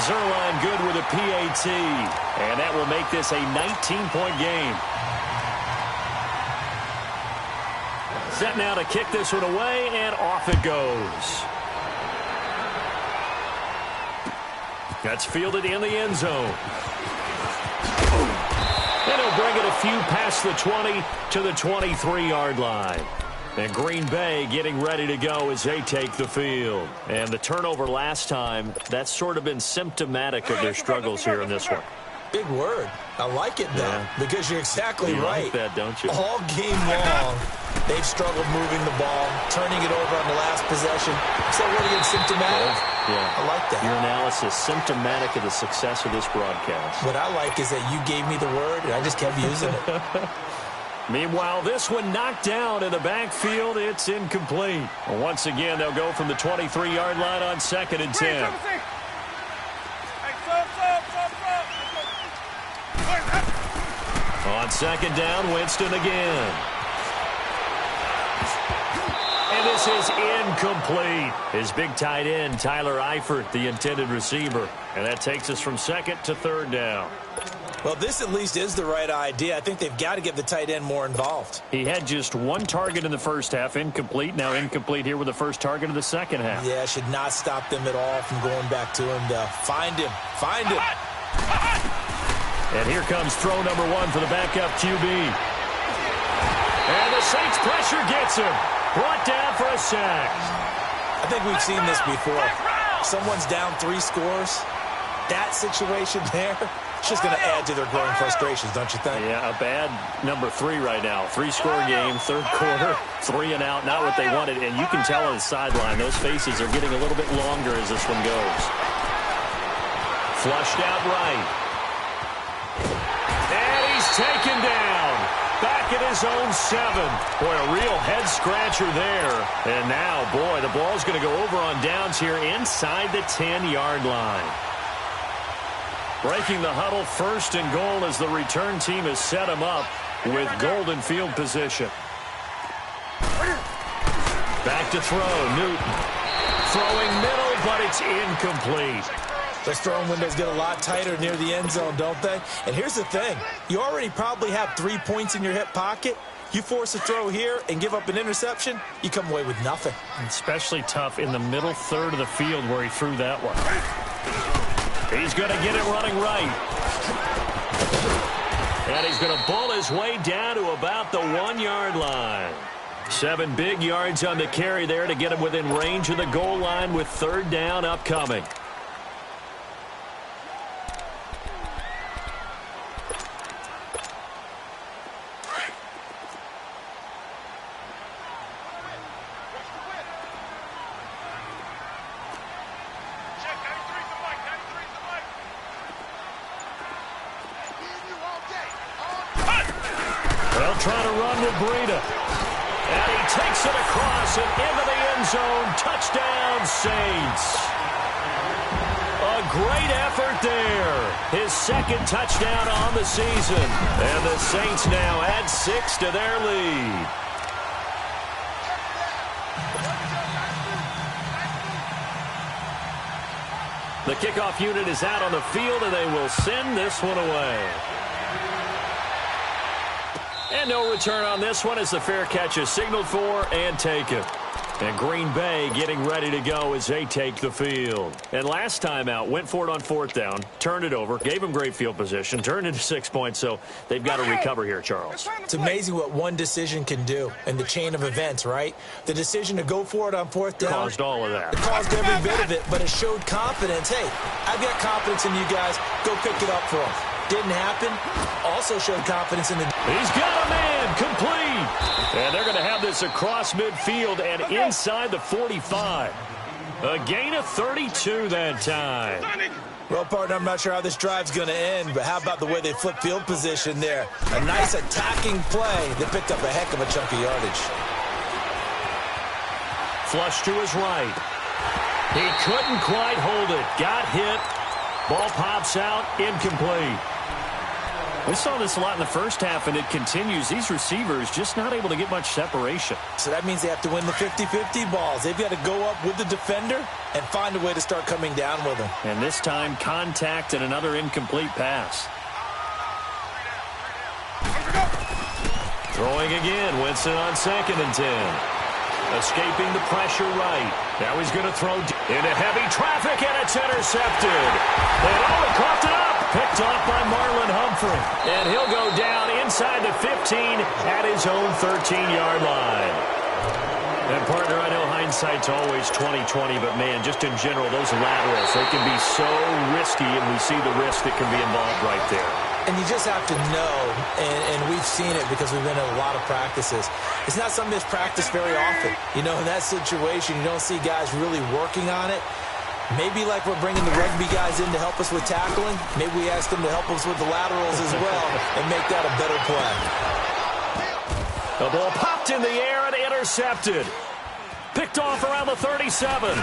Zerline good with a PAT, and that will make this a 19-point game. Set now to kick this one away, and off it goes. That's fielded in the end zone. And he'll bring it a few past the 20 to the 23-yard line. And Green Bay getting ready to go as they take the field. And the turnover last time, that's sort of been symptomatic of their struggles here in this one. Big word. I like it, though, because you're exactly right. You like that, don't you? All game long, they've struggled moving the ball, turning it over on the last possession. Is that what again, symptomatic? Yeah. I like that. Your analysis, symptomatic of the success of this broadcast. What I like is that you gave me the word, and I just kept using it. Meanwhile, this one knocked down in the backfield. It's incomplete. Once again, they'll go from the 23-yard line on 2nd and 10. On 2nd down, Winston again. And this is incomplete. His big tight end, Tyler Eifert, the intended receiver. And that takes us from 2nd to 3rd down. Well, this at least is the right idea. I think they've got to get the tight end more involved. He had just one target in the first half, incomplete. Now incomplete here with the first target of the second half. Yeah, should not stop them at all from going back to him to find him. Find him. And here comes throw number 1 for the backup QB. And the Saints pressure gets him. Brought down for a sack. I think we've seen this before. Someone's down 3 scores. That situation there, it's just going to add to their growing frustrations, don't you think? Yeah, a bad number 3 right now. 3-score game, 3rd quarter, 3 and out, not what they wanted. And you can tell on the sideline, those faces are getting a little bit longer as this one goes. Flushed out right. And he's taken down. Back at his own 7. Boy, a real head-scratcher there. And now, boy, the ball's going to go over on downs here inside the 10-yard line. Breaking the huddle, 1st and goal as the return team has set him up with golden field position. Back to throw, Newton. Throwing middle, but it's incomplete. Those throwing windows get a lot tighter near the end zone, don't they? And here's the thing. You already probably have 3 points in your hip pocket. You force a throw here and give up an interception, you come away with nothing. Especially tough in the middle third of the field where he threw that one. He's going to get it running right. And he's going to bull his way down to about the 1-yard line. 7 big yards on the carry there to get him within range of the goal line with 3rd down upcoming. Trying to run with Breida. And he takes it across and into the end zone. Touchdown, Saints. A great effort there. His 2nd touchdown on the season. And the Saints now add 6 to their lead. The kickoff unit is out on the field, and they will send this one away. And no return on this one as the fair catch is signaled for and taken. And Green Bay getting ready to go as they take the field. And last time out, went for it on 4th down, turned it over, gave them great field position, turned into 6 points, so they've got to recover here, Charles. It's amazing what one decision can do in the chain of events, right? The decision to go for it on 4th down. Caused all of that. It caused every bit of it, but it showed confidence. Hey, I've got confidence in you guys. Go pick it up for them. Didn't happen. Also showed confidence in the... He's got a man, complete. And they're going to have this across midfield and inside the 45. A gain of 32 that time. Well, partner, I'm not sure how this drive's going to end, but how about the way they flip field position there? A nice attacking play that picked up a heck of a chunk of yardage. Flush to his right. He couldn't quite hold it. Got hit. Ball pops out. Incomplete. We saw this a lot in the first half, and it continues. These receivers just not able to get much separation. So that means they have to win the 50-50 balls. They've got to go up with the defender and find a way to start coming down with them. And this time, contact and another incomplete pass. Throwing again. Winston on 2nd and 10. Escaping the pressure right. Now he's going to throw into heavy traffic, and it's intercepted. And he coughed it up. Picked off by Marlon Humphrey. And he'll go down inside the 15 at his own 13-yard line. And, partner, I know hindsight's always 20/20, but, man, just in general, those laterals, they can be so risky, and we see the risk that can be involved right there. And you just have to know, and we've seen it because we've been in a lot of practices. It's not something that's practiced very often. You know, in that situation, you don't see guys really working on it. Maybe like we're bringing the rugby guys in to help us with tackling, maybe we ask them to help us with the laterals as well and make that a better play. The ball popped in the air and intercepted. Picked off around the 37.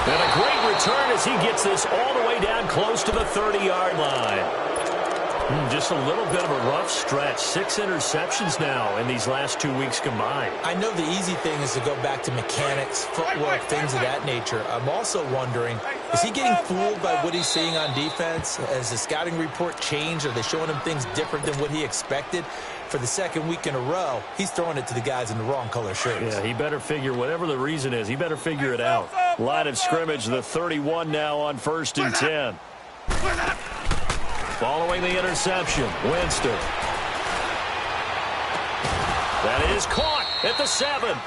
And a great return as he gets this all the way down close to the 30-yard line. Just a little bit of a rough stretch. 6 interceptions now in these last 2 weeks combined. I know the easy thing is to go back to mechanics, footwork, things of that nature. I'm also wondering, is he getting fooled by what he's seeing on defense? Has the scouting report changed? Are they showing him things different than what he expected? For the 2nd week in a row, he's throwing it to the guys in the wrong color shirts. Yeah, he better figure, whatever the reason is, he better figure it out. Line of scrimmage, the 31 now on 1st and 10. Following the interception, Winston. That is caught at the 7.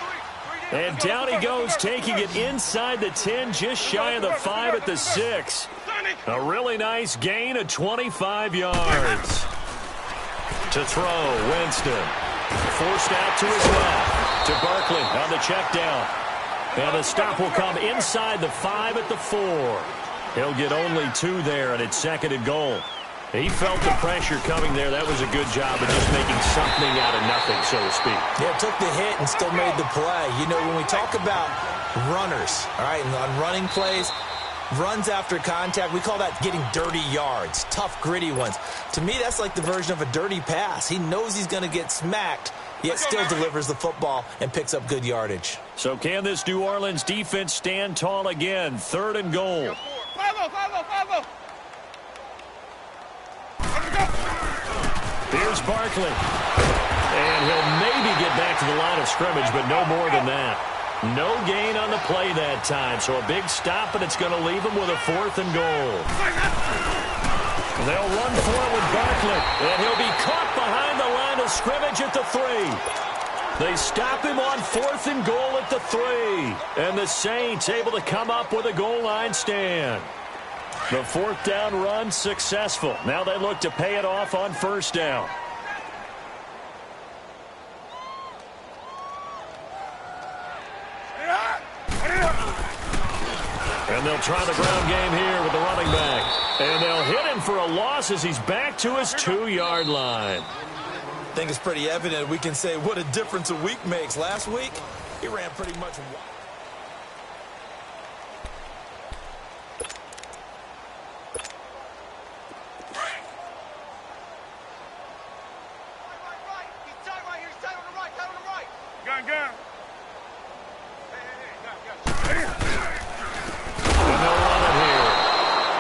And down he goes, taking it inside the 10, just shy of the 5 at the 6. A really nice gain of 25 yards. To throw, Winston. Forced out to his left. To Barkley on the check down. And the stop will come inside the 5 at the 4. He'll get only 2 there, and it's 2nd and goal. He felt the pressure coming there. That was a good job of just making something out of nothing, so to speak. Yeah, took the hit and still made the play. You know, when we talk about runners, all right, and on running plays, runs after contact, we call that getting dirty yards, tough, gritty ones. To me, that's like the version of a dirty pass. He knows he's going to get smacked, yet still delivers the football and picks up good yardage. So can this New Orleans defense stand tall again? 3rd and goal. Here's Barkley. And he'll maybe get back to the line of scrimmage, but no more than that. No gain on the play that time, so a big stop, and it's going to leave him with a 4th and goal. They'll run for it with Barkley, and he'll be caught behind the line of scrimmage at the 3. They stop him on 4th and goal at the 3. And the Saints able to come up with a goal line stand. The 4th down run successful. Now they look to pay it off on 1st down. And they'll try the ground game here with the running back. And they'll hit him for a loss as he's back to his 2-yard line. I think it's pretty evident we can say what a difference a week makes. Last week, he ran pretty much wild. Gun. And they'll run it here.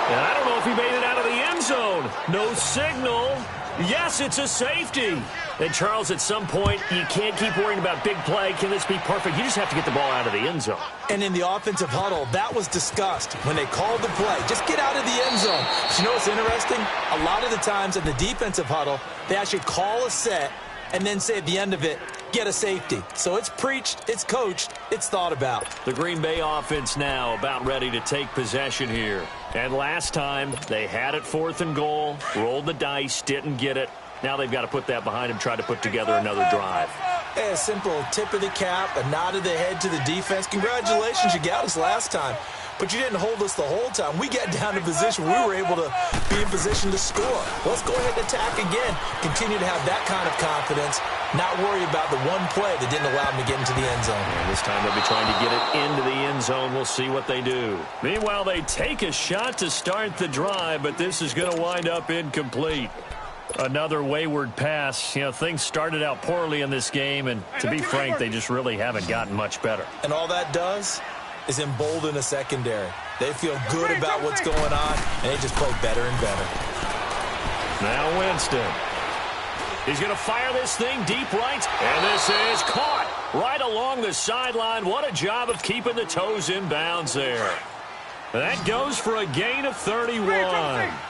And I don't know if he made it out of the end zone. No signal. Yes, it's a safety. And, Charles, at some point, you can't keep worrying about big play. Can this be perfect? You just have to get the ball out of the end zone. And in the offensive huddle, that was discussed when they called the play. Just get out of the end zone. But you know what's interesting? A lot of the times in the defensive huddle, they actually call a set and then say at the end of it, get a safety. So it's preached, it's coached, it's thought about. The Green Bay offense now about ready to take possession here. And last time, they had it 4th and goal, rolled the dice, didn't get it. Now they've got to put that behind them, try to put together another drive. Hey, a simple tip of the cap, a nod of the head to the defense. Congratulations, you got us last time. But you didn't hold us the whole time. We got down to position. We were able to be in position to score. Let's go ahead and attack again. Continue to have that kind of confidence. Not worry about the one play that didn't allow them to get into the end zone. And this time they'll be trying to get it into the end zone. We'll see what they do. Meanwhile, they take a shot to start the drive, but this is going to wind up incomplete. Another wayward pass. You know, things started out poorly in this game, and to be frank, they just really haven't gotten much better. And all that does is embolden a secondary. They feel good about what's going on, and they just play better and better. Now Winston. He's going to fire this thing deep right, and this is caught right along the sideline. What a job of keeping the toes in bounds there. That goes for a gain of 31.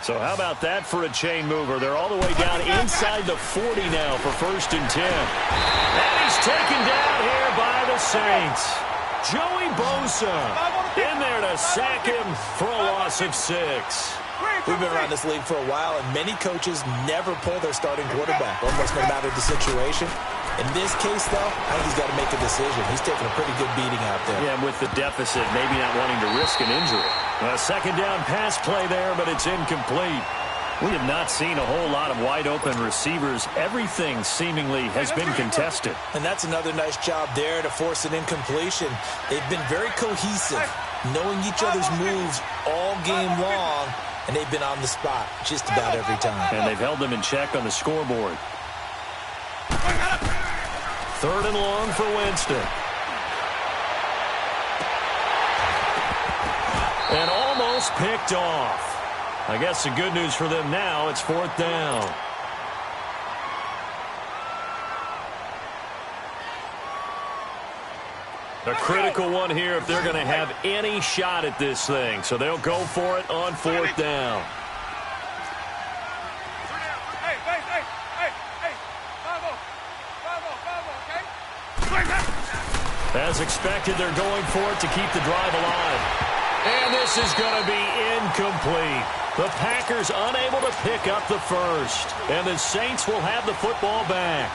So how about that for a chain mover? They're all the way down inside the 40 now for 1st and 10. And he's taken down here by the Saints. Joey Bosa in there to sack him for a loss of 6. We've been around this league for a while, and many coaches never pull their starting quarterback, almost no matter the situation. In this case, though, I think he's got to make a decision. He's taking a pretty good beating out there. Yeah, and with the deficit, maybe not wanting to risk an injury. A 2nd down pass play there, but it's incomplete. We have not seen a whole lot of wide-open receivers. Everything seemingly has been contested. And that's another nice job there to force an incompletion. They've been very cohesive, knowing each other's moves all game long, and they've been on the spot just about every time. And they've held them in check on the scoreboard. 3rd and long for Winston. And almost picked off. I guess the good news for them now, it's 4th down. A critical one here if they're going to have any shot at this thing. So they'll go for it on 4th down. As expected, they're going for it to keep the drive alive. And this is going to be incomplete. The Packers unable to pick up the first. And the Saints will have the football back.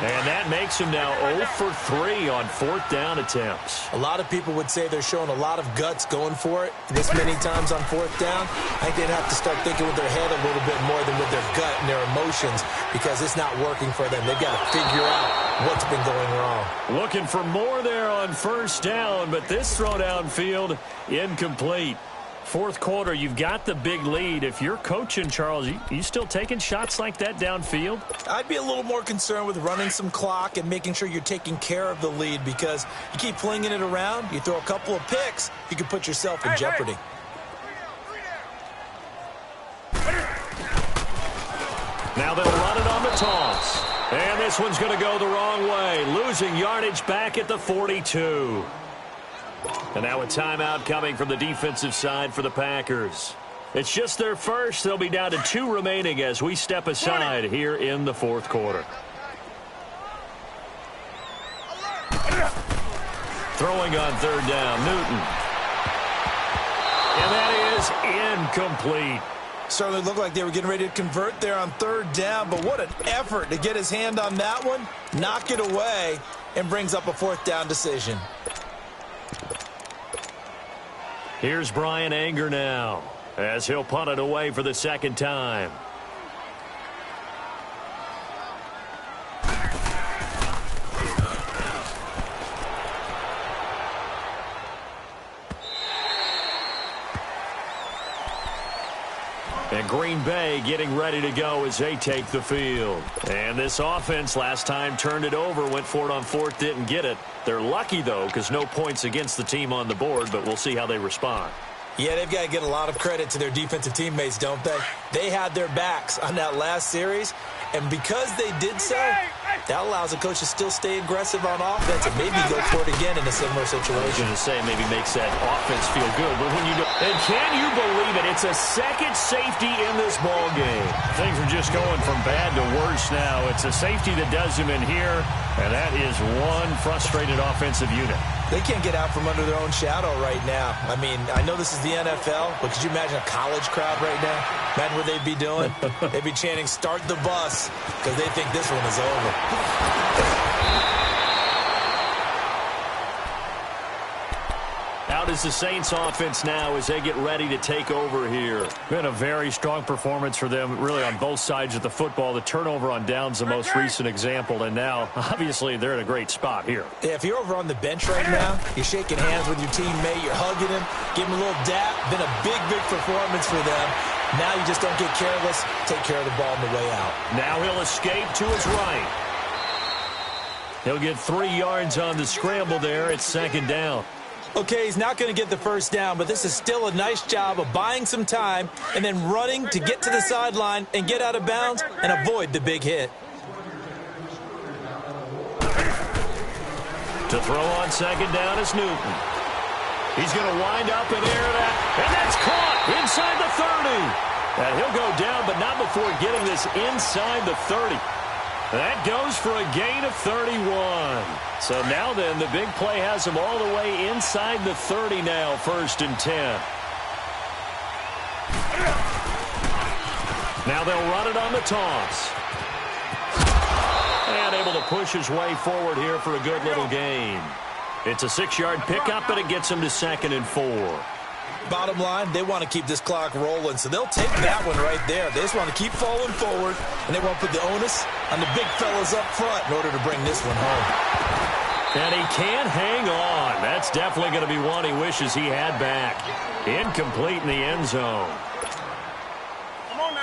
And that makes them now 0 for 3 on 4th down attempts. A lot of people would say they're showing a lot of guts going for it this many times on 4th down. I think they'd have to start thinking with their head a little bit more than with their gut and their emotions, because it's not working for them. They've got to figure out what's been going wrong. Looking for more there on 1st down, but this throw downfield incomplete. 4th quarter, you've got the big lead. If you're coaching, Charles, you still taking shots like that downfield? I'd be a little more concerned with running some clock and making sure you're taking care of the lead, because you keep flinging it around, you throw a couple of picks, you can put yourself in jeopardy. Now they'll run it on the toss. And this one's going to go the wrong way, losing yardage back at the 42. And now a timeout coming from the defensive side for the Packers. It's just their first. They'll be down to 2 remaining as we step aside here in the 4th quarter. Throwing on 3rd down, Newton. And that is incomplete. Certainly looked like they were getting ready to convert there on 3rd down, but what an effort to get his hand on that one, knock it away, and brings up a 4th down decision. Here's Brian Anger now, as he'll punt it away for the 2nd time. And Green Bay getting ready to go as they take the field. And this offense last time turned it over, went for it on 4th, didn't get it. They're lucky, though, because no points against the team on the board, but we'll see how they respond. Yeah, they've got to get a lot of credit to their defensive teammates, don't they? They had their backs on that last series, and because they did so, that allows the coach to still stay aggressive on offense and maybe go for it again in a similar situation. I was going to say maybe makes that offense feel good, but when you do, and can you believe it? It's a second safety in this ball game. Things are just going from bad to worse now. It's a safety that does him in here, and that is one frustrated offensive unit. They can't get out from under their own shadow right now. I mean, I know this is the NFL, but could you imagine a college crowd right now? Imagine what they'd be doing. They'd be chanting, "Start the bus," because they think this one is over. Out is the Saints offense now as they get ready to take over here. Been a very strong performance for them, really on both sides of the football. The turnover on downs the most recent example, and now, obviously, they're in a great spot here. Yeah, if you're over on the bench right now, you're shaking hands with your teammate, you're hugging him, give him a little dap. Been a big, big performance for them. Now you just don't get careless. Take care of the ball on the way out. Now he'll escape to his right. He'll get 3 yards on the scramble there. It's second down. Okay, he's not going to get the first down, but this is still a nice job of buying some time and then running to get to the sideline and get out of bounds and avoid the big hit. To throw on second down is Newton. He's going to wind up and air that, and that's caught inside the 30. And he'll go down, but not before getting this inside the 30. That goes for a gain of 31. So now then, the big play has him all the way inside the 30 now, 1st and 10. Now they'll run it on the toss. And able to push his way forward here for a good little gain. It's a 6-yard pickup, and it gets him to 2nd and 4. Bottom line, they want to keep this clock rolling, so they'll take that one right there. They just want to keep falling forward, and they want to put the onus on the big fellas up front in order to bring this one home. And he can't hang on. That's definitely going to be one he wishes he had back. Incomplete in the end zone.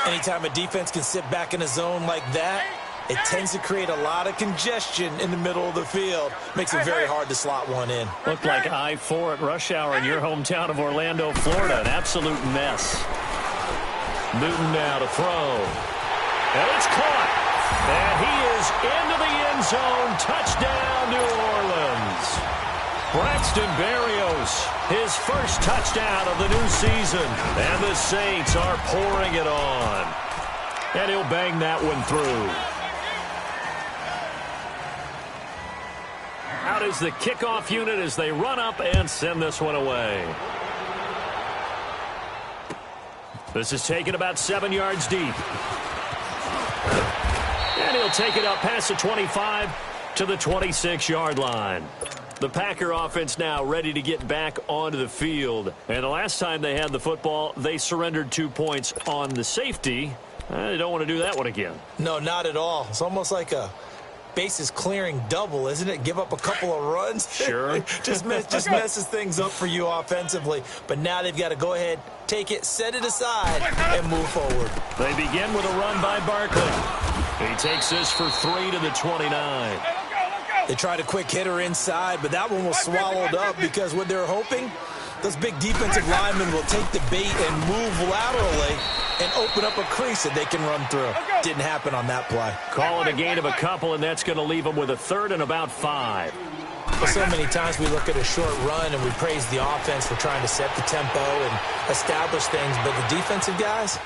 Anytime a defense can sit back in a zone like that, it tends to create a lot of congestion in the middle of the field. Makes it very hard to slot one in. Looked like I-4 at rush hour in your hometown of Orlando, Florida. An absolute mess. Newton now to throw. And it's caught. And he is into the end zone. Touchdown, New Orleans. Braxton Berrios, his first touchdown of the new season. And the Saints are pouring it on. And he'll bang that one through. Out is the kickoff unit as they run up and send this one away. This is taken about 7 yards deep. And he'll take it up past the 25 to the 26-yard line. The Packer offense now ready to get back onto the field. And the last time they had the football, they surrendered 2 points on the safety. They don't want to do that one again. No, not at all. It's almost like a bases clearing double, isn't it? Give up a couple of runs. Sure. just messes things up for you offensively. But now they've got to go ahead, take it, set it aside, and move forward. They begin with a run by Barkley. He takes this for 3 to the 29. They tried a quick hitter inside, but that one was swallowed up because what they're hoping, those big defensive linemen will take the bait and move laterally and open up a crease that they can run through. Didn't happen on that play. Call it a gain of a couple, and that's going to leave them with a 3rd and about 5. Well, so many times we look at a short run and we praise the offense for trying to set the tempo and establish things, but the defensive guys,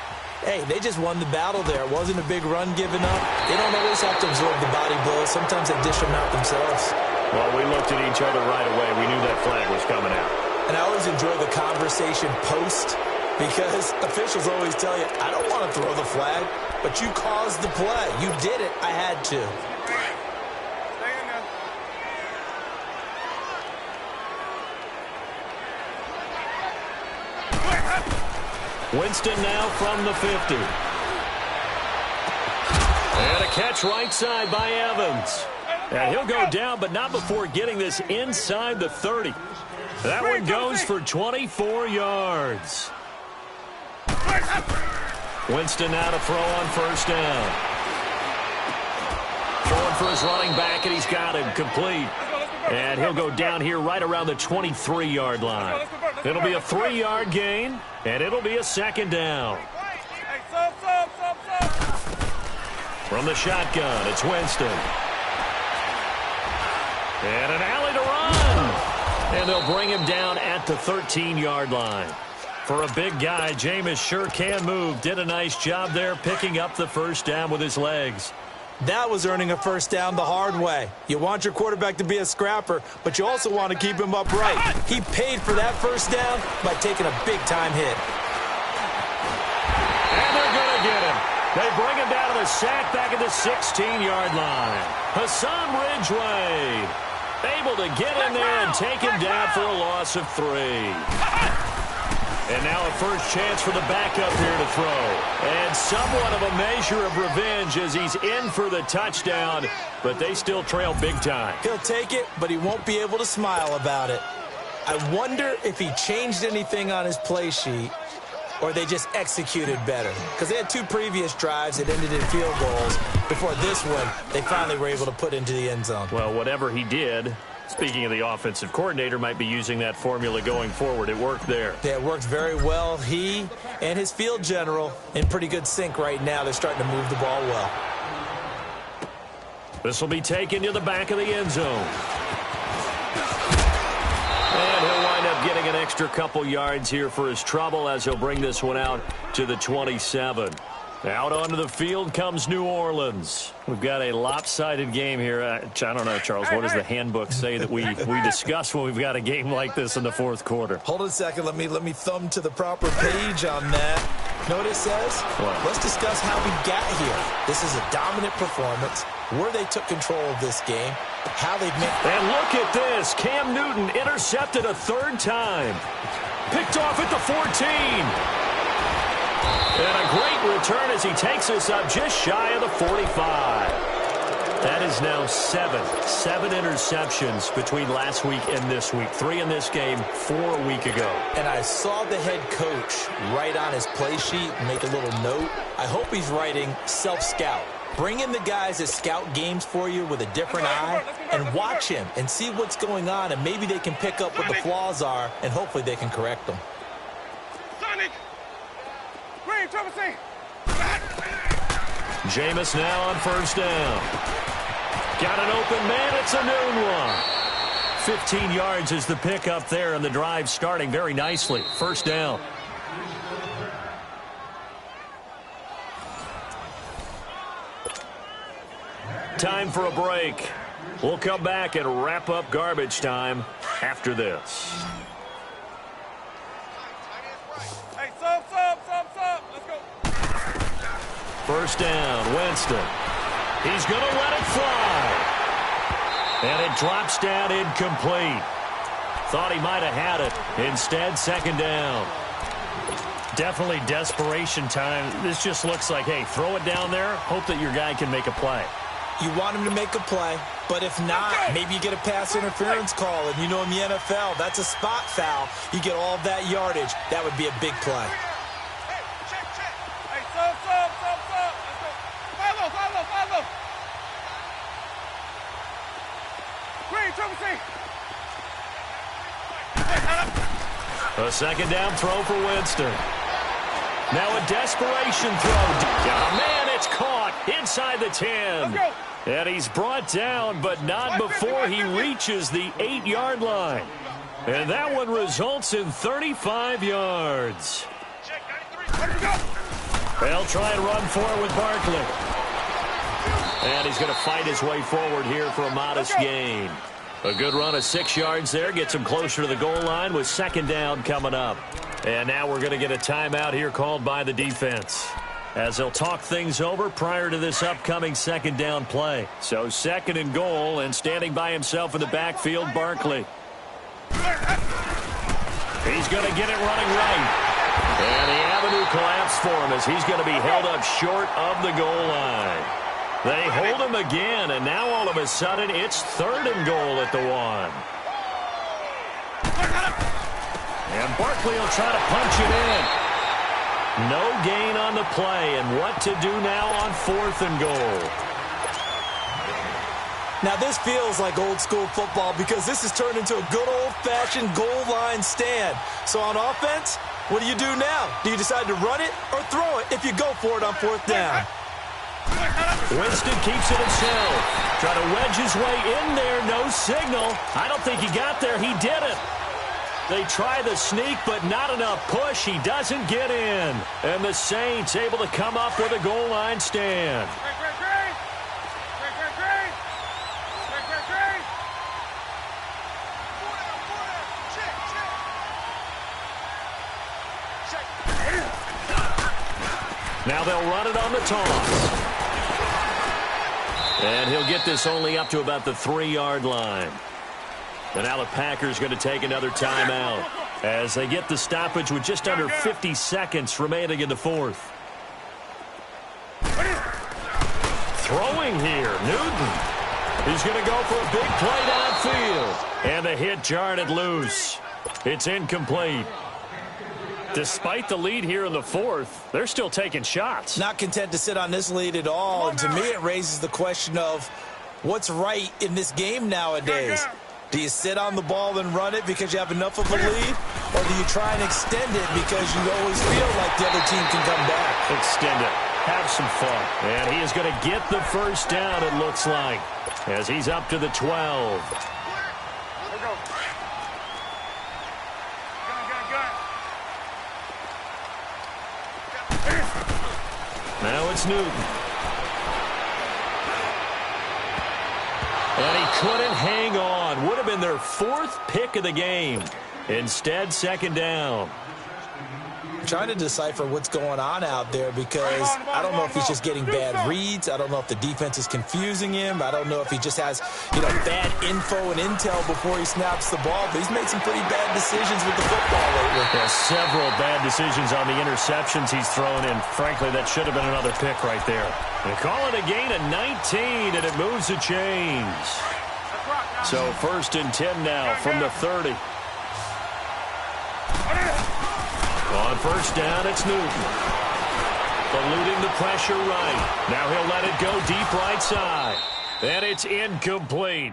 hey, they just won the battle there. It wasn't a big run given up. They don't always have to absorb the body blows. Sometimes they dish them out themselves. Well, we looked at each other right away. We knew that flag was coming out. And I always enjoy the conversation post because officials always tell you, I don't want to throw the flag, but you caused the play. You did it. I had to. Winston now from the 50. And a catch right side by Evans. And he'll go down, but not before getting this inside the 30. That one goes for 24 yards. Winston now to throw on 1st down. Throwing for his running back, and he's got him complete. And he'll go down here right around the 23-yard line. It'll be a 3-yard gain, and it'll be a second down. Hey, sub. From the shotgun, it's Winston. And an alley to run. And they'll bring him down at the 13-yard line. For a big guy, Jameis sure can move. Did a nice job there picking up the first down with his legs. That was earning a first down the hard way. You want your quarterback to be a scrapper, but you also want to keep him upright. He paid for that first down by taking a big-time hit. And they're going to get him. They bring him down to the sack back at the 16-yard line. Hassan Ridgeway able to get in there and take him down for a loss of 3. And now a first chance for the backup here to throw. And somewhat of a measure of revenge as he's in for the touchdown, but they still trail big time. He'll take it, but he won't be able to smile about it. I wonder if he changed anything on his play sheet or they just executed better. Because they had 2 previous drives that ended in field goals. Before this one, they finally were able to put into the end zone. Well, whatever he did, speaking of the offensive coordinator, might be using that formula going forward. It worked there. Yeah, it worked very well. He and his field general in pretty good sync right now. They're starting to move the ball well. This will be taken to the back of the end zone. And he'll wind up getting an extra couple yards here for his trouble as he'll bring this one out to the 27. Out onto the field comes New Orleans. We've got a lopsided game here. I don't know, Charles, what does the handbook say that we discuss when we've got a game like this in the fourth quarter? Hold on a second. Let me thumb to the proper page on that. Know what it says? What? Let's discuss how we got here. This is a dominant performance, where they took control of this game, how they've made... And look at this. Cam Newton intercepted a 3rd time. Picked off at the 14. And a great return as he takes us up just shy of the 45. That is now 7 interceptions between last week and this week. 3 in this game, 4 a week ago. And I saw the head coach write on his play sheet and make a little note. I hope he's writing self-scout. Bring in the guys that scout games for you with a different eye and watch him and see what's going on, and maybe they can pick up what the flaws are, and hopefully they can correct them. Jameis now on first down. Got an open man. It's a noon one. 15 yards is the pickup there, and the drive starting very nicely. First down. Time for a break. We'll come back and wrap up garbage time after this. Hey, sub. Let's go. First down, Winston. He's going to let it fly. And it drops down incomplete. Thought he might have had it. Instead, second down. Definitely desperation time. This just looks like, hey, throw it down there. Hope that your guy can make a play. You want him to make a play, but if not, maybe you get a pass interference call. And you know in the NFL, that's a spot foul. You get all that yardage. That would be a big play. Hey, sub. Let's go. Follow. Green, triple C. A second down throw for Winston. Now a desperation throw. Oh, man, it's caught inside the 10. And he's brought down, but not before he reaches the 8-yard line. And that one results in 35 yards. They'll try and run for it with Barkley. And he's going to fight his way forward here for a modest gain. A good run of 6 yards there. Gets him closer to the goal line with second down coming up. And now we're going to get a timeout here called by the defense, as they'll talk things over prior to this upcoming second down play. So second and goal, and standing by himself in the backfield, Barkley. He's going to get it running right. And the avenue collapsed for him as he's going to be held up short of the goal line. They hold him again, and now all of a sudden it's third and goal at the 1. And Barkley will try to punch it in. No gain on the play, and what to do now on 4th and goal. Now, this feels like old-school football because this has turned into a good old-fashioned goal line stand. So on offense, what do you do now? Do you decide to run it or throw it if you go for it on 4th down? Winston keeps it himself. Trying to wedge his way in there. No signal. I don't think he got there. He didn't. They try the sneak, but not enough push. He doesn't get in. And the Saints able to come up with a goal line stand. Now they'll run it on the toss. And he'll get this only up to about the 3-yard line. And now the Packers going to take another timeout as they get the stoppage with just under 50 seconds remaining in the 4th. Throwing here, Newton. He's going to go for a big play downfield. And the hit jarred it loose. It's incomplete. Despite the lead here in the 4th, they're still taking shots. Not content to sit on this lead at all. And to me, it raises the question of what's right in this game nowadays. Do you sit on the ball and run it because you have enough of a lead? Or do you try and extend it because you always feel like the other team can come back? Extend it. Have some fun. And he is going to get the first down, it looks like, as he's up to the 12. Now it's Newton. And he couldn't hang on. Would have been their 4th pick of the game. Instead, 2nd down. I'm trying to decipher what's going on out there because I don't know if he's just getting bad reads. I don't know if the defense is confusing him. I don't know if he just has, bad info and intel before he snaps the ball. But he's made some pretty bad decisions with the football lately. Yeah, several bad decisions on the interceptions he's thrown in. Frankly, that should have been another pick right there. They call it a gain of 19, and it moves the chains. So 1st and 10 now from the 30. On 1st down, it's Newton. Eluding the pressure right. Now he'll let it go deep right side. And it's incomplete.